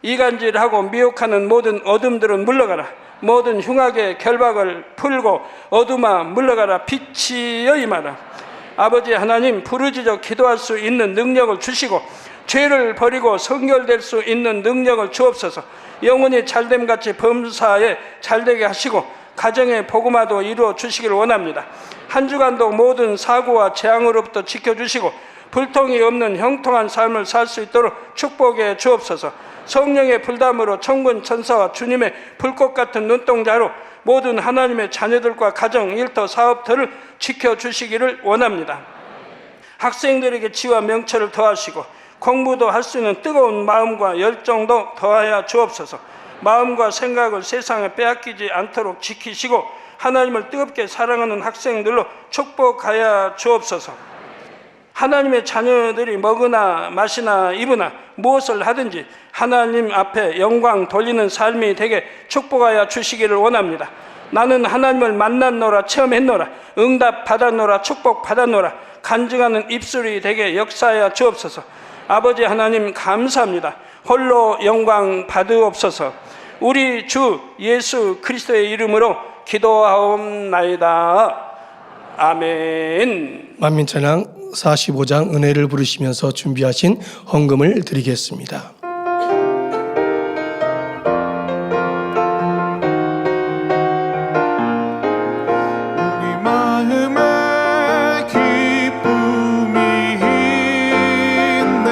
이간질하고 미혹하는 모든 어둠들은 물러가라. 모든 흉악의 결박을 풀고 어둠아 물러가라. 빛이 여임하라. 아버지 하나님, 부르짖어 기도할 수 있는 능력을 주시고 죄를 버리고 성결될 수 있는 능력을 주옵소서. 영혼이 잘됨같이 범사에 잘되게 하시고 가정의 복음화도 이루어 주시기를 원합니다. 한 주간도 모든 사고와 재앙으로부터 지켜주시고 불통이 없는 형통한 삶을 살 수 있도록 축복해 주옵소서. 성령의 불담으로 천군 천사와 주님의 불꽃 같은 눈동자로 모든 하나님의 자녀들과 가정, 일터, 사업터를 지켜주시기를 원합니다. 학생들에게 지와 명철을 더하시고 공부도 할 수 있는 뜨거운 마음과 열정도 더하여 주옵소서. 마음과 생각을 세상에 빼앗기지 않도록 지키시고 하나님을 뜨겁게 사랑하는 학생들로 축복하여 주옵소서. 하나님의 자녀들이 먹으나 마시나 입으나 무엇을 하든지 하나님 앞에 영광 돌리는 삶이 되게 축복하여 주시기를 원합니다. 나는 하나님을 만났노라, 체험했노라, 응답 받았노라, 축복 받았노라, 간증하는 입술이 되게 역사하여 주옵소서. 아버지 하나님 감사합니다. 홀로 영광 받으옵소서. 우리 주 예수 그리스도의 이름으로 기도하옵나이다. 아멘. 만민찬양 45장 은혜를 부르시면서 준비하신 헌금을 드리겠습니다. 우리 마음에 기쁨이 있네.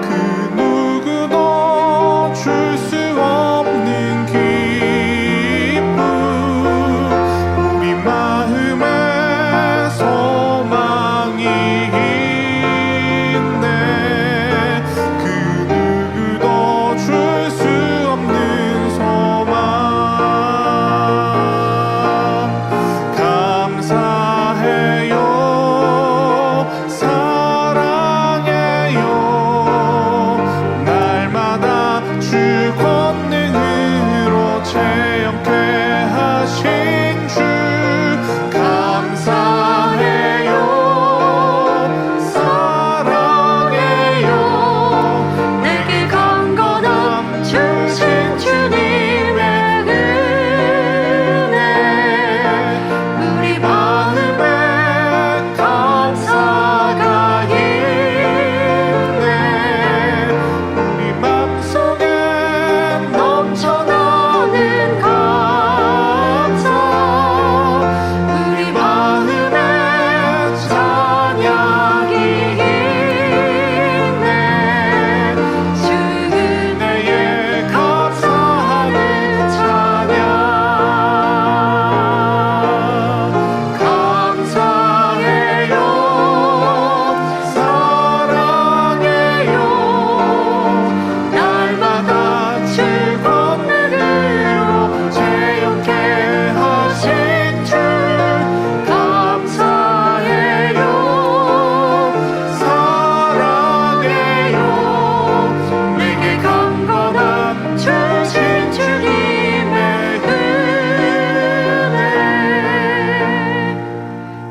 그 누구도 줄 수 없는 기쁨. 우리 마음에 소망이 있네. 그 누구도 줄 수 없는 소망. 감사해요, 사랑해요. 날마다 주 권능으로 체험케 하신 주. 감사해요, 사랑해요. 내게 강건함 주신 주님의 은혜. 우리 마음에 감사가 있네. 우리 맘속에 넘쳐나는 감사. 우리 마음에 찬양이 있네. 주 은혜에 감사하는 찬양. 감사해요, 사랑해요. 날마다 주 권능으로 체험케 하신 주. 감사해요, 사랑해요. 내게 강건함 주신 주님의 은혜.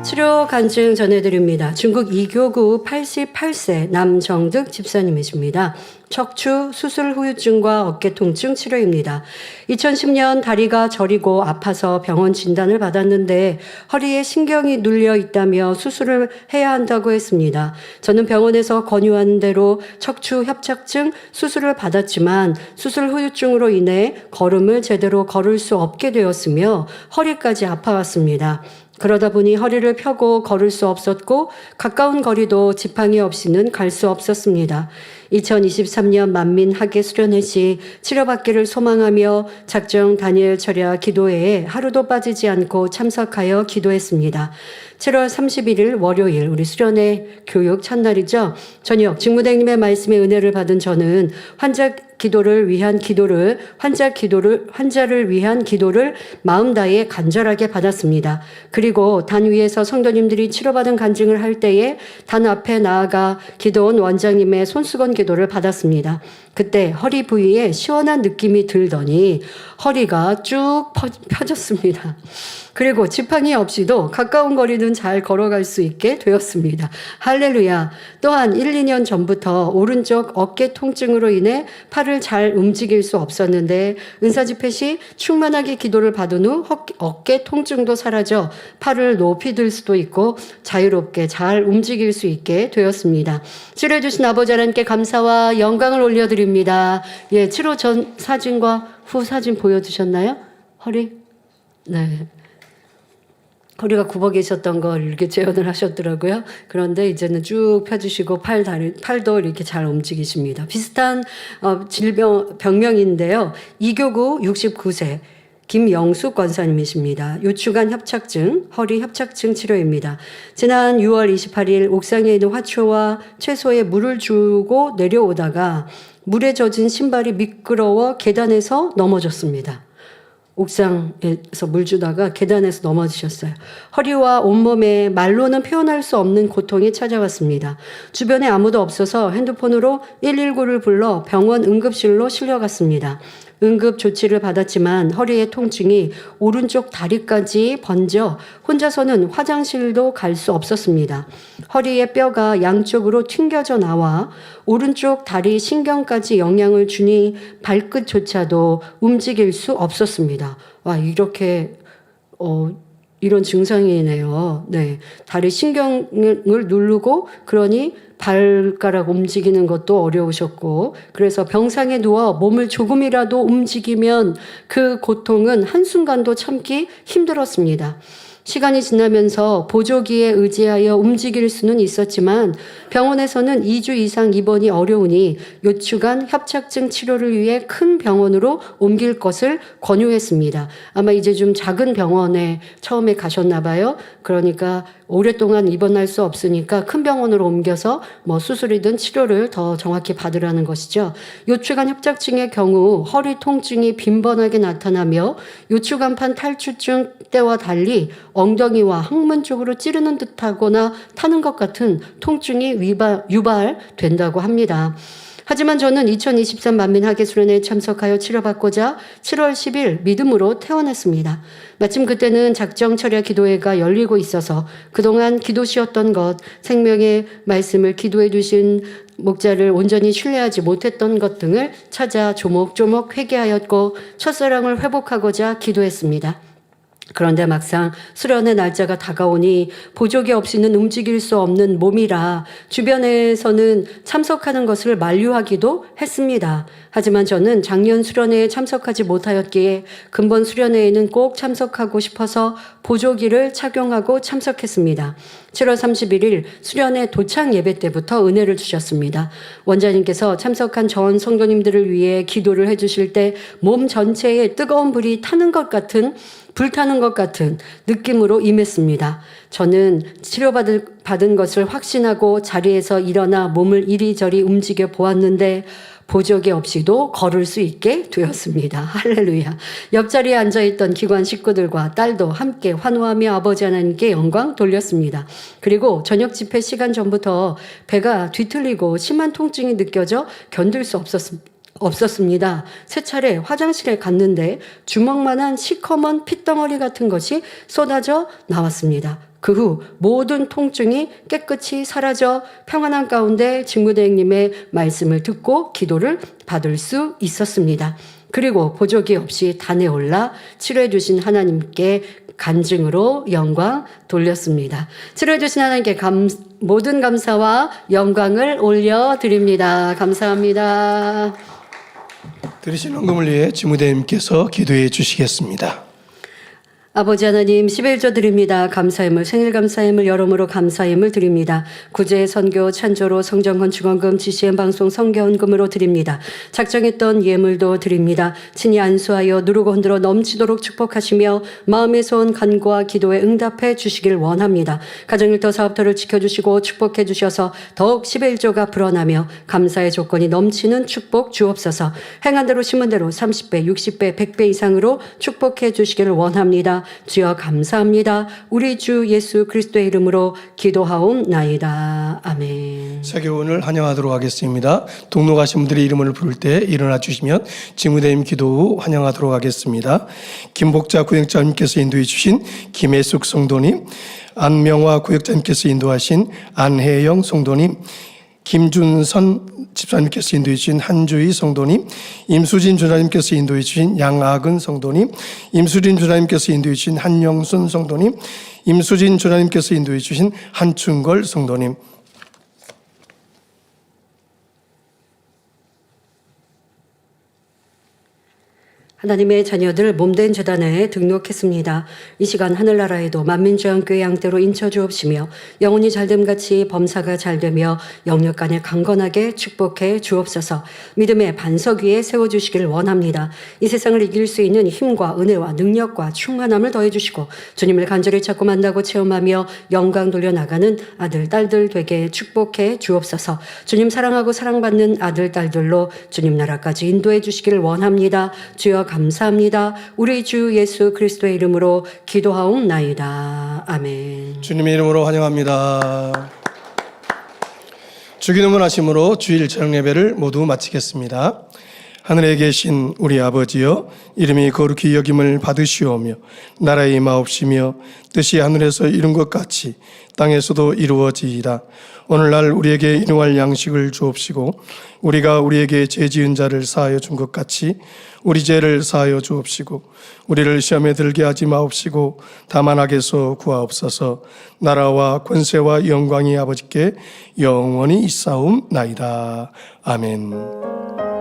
치료 간증 전해드립니다. 중국 이교구 88세 남정득 집사님이십니다. 척추 수술 후유증과 어깨 통증 치료입니다. 2010년 다리가 저리고 아파서 병원 진단을 받았는데 허리에 신경이 눌려 있다며 수술을 해야 한다고 했습니다. 저는 병원에서 권유한 대로 척추 협착증 수술을 받았지만 수술 후유증으로 인해 걸음을 제대로 걸을 수 없게 되었으며 허리까지 아파왔습니다. 그러다 보니 허리를 펴고 걸을 수 없었고 가까운 거리도 지팡이 없이는 갈 수 없었습니다. 2023년 만민 학예 수련회 시 치료받기를 소망하며 작정 다니엘 철야 기도회에 하루도 빠지지 않고 참석하여 기도했습니다. 7월 31일 월요일 우리 수련회 교육 첫날이죠. 저녁 직무대행님의 말씀에 은혜를 받은 저는 환자를 위한 기도를 마음 다해 간절하게 받았습니다. 그리고 단 위에서 성도님들이 치료받은 간증을 할 때에 단 앞에 나아가 기도원 원장님의 손수건 기도를 받았습니다. 그때 허리 부위에 시원한 느낌이 들더니 허리가 쭉 펴졌습니다. 그리고 지팡이 없이도 가까운 거리는 잘 걸어갈 수 있게 되었습니다. 할렐루야. 또한 1, 2년 전부터 오른쪽 어깨 통증으로 인해 팔을 잘 움직일 수 없었는데 은사 집회 시 충만하게 기도를 받은 후 어깨 통증도 사라져 팔을 높이 들 수도 있고 자유롭게 잘 움직일 수 있게 되었습니다. 치료해 주신 아버지 하나님께 감사와 영광을 올려드립니다. 예, 치료 전 사진과 후 사진 보여주셨나요? 허리? 네. 허리가 굽어 계셨던 걸 이렇게 재현을 하셨더라고요. 그런데 이제는 쭉 펴주시고 팔도 이렇게 잘 움직이십니다. 비슷한 병명인데요. 이교구 69세 김영숙 권사님이십니다. 요추관 협착증, 허리 협착증 치료입니다. 지난 6월 28일 옥상에 있는 화초와 채소에 물을 주고 내려오다가 물에 젖은 신발이 미끄러워 계단에서 넘어졌습니다. 옥상에서 물 주다가 계단에서 넘어지셨어요. 허리와 온몸에 말로는 표현할 수 없는 고통이 찾아왔습니다. 주변에 아무도 없어서 핸드폰으로 119를 불러 병원 응급실로 실려갔습니다. 응급 조치를 받았지만 허리의 통증이 오른쪽 다리까지 번져 혼자서는 화장실도 갈 수 없었습니다. 허리의 뼈가 양쪽으로 튕겨져 나와 오른쪽 다리 신경까지 영향을 주니 발끝조차도 움직일 수 없었습니다. 와, 이렇게 이런 증상이네요. 네. 다리 신경을 누르고 그러니 발가락 움직이는 것도 어려우셨고, 그래서 병상에 누워 몸을 조금이라도 움직이면 그 고통은 한순간도 참기 힘들었습니다. 시간이 지나면서 보조기에 의지하여 움직일 수는 있었지만 병원에서는 2주 이상 입원이 어려우니 요추관 협착증 치료를 위해 큰 병원으로 옮길 것을 권유했습니다. 아마 이제 좀 작은 병원에 처음에 가셨나 봐요. 그러니까 오랫동안 입원할 수 없으니까 큰 병원으로 옮겨서 뭐 수술이든 치료를 더 정확히 받으라는 것이죠. 요추관 협착증의 경우 허리 통증이 빈번하게 나타나며 요추관판 탈출증 때와 달리 엉덩이와 항문 쪽으로 찌르는 듯하거나 타는 것 같은 통증이 유발된다고 합니다. 하지만 저는 2023 만민학예수련회에 참석하여 치료받고자 7월 10일 믿음으로 퇴원했습니다. 마침 그때는 작정 철야 기도회가 열리고 있어서 그동안 기도 쉬었던 것, 생명의 말씀을 기도해 주신 목자를 온전히 신뢰하지 못했던 것 등을 찾아 조목조목 회개하였고 첫사랑을 회복하고자 기도했습니다. 그런데 막상 수련의 날짜가 다가오니 보조기 없이는 움직일 수 없는 몸이라 주변에서는 참석하는 것을 만류하기도 했습니다. 하지만 저는 작년 수련회에 참석하지 못하였기에 근본 수련회에는 꼭 참석하고 싶어서 보조기를 착용하고 참석했습니다. 7월 31일 수련회 도착 예배 때부터 은혜를 주셨습니다. 원장님께서 참석한 전 성도님들을 위해 기도를 해주실 때 몸 전체에 뜨거운 불이 타는 것 같은 불타는 것 같은 느낌으로 임했습니다. 저는 치료받은 것을 확신하고 자리에서 일어나 몸을 이리저리 움직여 보았는데 보조기 없이도 걸을 수 있게 되었습니다. 할렐루야. 옆자리에 앉아있던 기관 식구들과 딸도 함께 환호하며 아버지 하나님께 영광 돌렸습니다. 그리고 저녁 집회 시간 전부터 배가 뒤틀리고 심한 통증이 느껴져 견딜 수 없었습니다. 세 차례 화장실에 갔는데 주먹만한 시커먼 핏덩어리 같은 것이 쏟아져 나왔습니다. 그 후 모든 통증이 깨끗이 사라져 평안한 가운데 직무대행님의 말씀을 듣고 기도를 받을 수 있었습니다. 그리고 보조기 없이 단에 올라 치료해 주신 하나님께 간증으로 영광 돌렸습니다. 치료해 주신 하나님께 모든 감사와 영광을 올려드립니다. 감사합니다. 들으신 헌금을 위해 지무대님께서 기도해 주시겠습니다. 아버지 하나님 11조 드립니다. 감사임을 생일 감사임을 여러모로 감사임을 드립니다. 구제 선교 찬조로 성전 건축원금 GCN 방송 성교헌금으로 드립니다. 작정했던 예물도 드립니다. 친히 안수하여 누르고 흔들어 넘치도록 축복하시며 마음의 소원 간구와 기도에 응답해 주시길 원합니다. 가정일터 사업터를 지켜주시고 축복해 주셔서 더욱 11조가 불어나며 감사의 조건이 넘치는 축복 주옵소서. 행한 대로 심은 대로 30배 60배 100배 이상으로 축복해 주시길 원합니다. 주여 감사합니다. 우리 주 예수 그리스도의 이름으로 기도하옵나이다. 아멘. 세교훈을 환영하도록 하겠습니다. 등록하신 분들의 이름을 부를 때 일어나 주시면 직무대님 기도 후 환영하도록 하겠습니다. 김복자 구역자님께서 인도해 주신 김혜숙 성도님, 안명화 구역자님께서 인도하신 안혜영 성도님, 김준선 집사님께서 인도해 주신 한주희 성도님, 임수진 주사님께서 인도해 주신 양아근 성도님, 임수진 주사님께서 인도해 주신 한영순 성도님, 임수진 주사님께서 인도해 주신 한춘걸 성도님, 하나님의 자녀들 몸된 재단에 등록했습니다. 이 시간 하늘나라에도 만민주양교회 양떼로 인쳐주옵시며 영혼이 잘됨같이 범사가 잘되며 영역간에 강건하게 축복해 주옵소서. 믿음의 반석 위에 세워주시길 원합니다. 이 세상을 이길 수 있는 힘과 은혜와 능력과 충만함을 더해주시고 주님을 간절히 찾고 만나고 체험하며 영광 돌려나가는 아들 딸들 되게 축복해 주옵소서. 주님 사랑하고 사랑받는 아들 딸들로 주님 나라까지 인도해 주시기를 원합니다. 주여 감사합니다. 우리 주 예수 그리스도의 이름으로 기도하옵나이다. 아멘. 주님의 이름으로 환영합니다. 주기도문 하심으로 주일 저녁 예배를 모두 마치겠습니다. 하늘에 계신 우리 아버지여, 이름이 거룩히 여김을 받으시오며 나라의 임하옵시며 뜻이 하늘에서 이룬 것 같이 땅에서도 이루어지이다. 오늘날 우리에게 일용할 양식을 주옵시고 우리가 우리에게 죄 지은 자를 사하여 준 것 같이 우리 죄를 사하여 주옵시고 우리를 시험에 들게 하지 마옵시고 다만 악에서 구하옵소서. 나라와 권세와 영광이 아버지께 영원히 있사옵나이다. 아멘.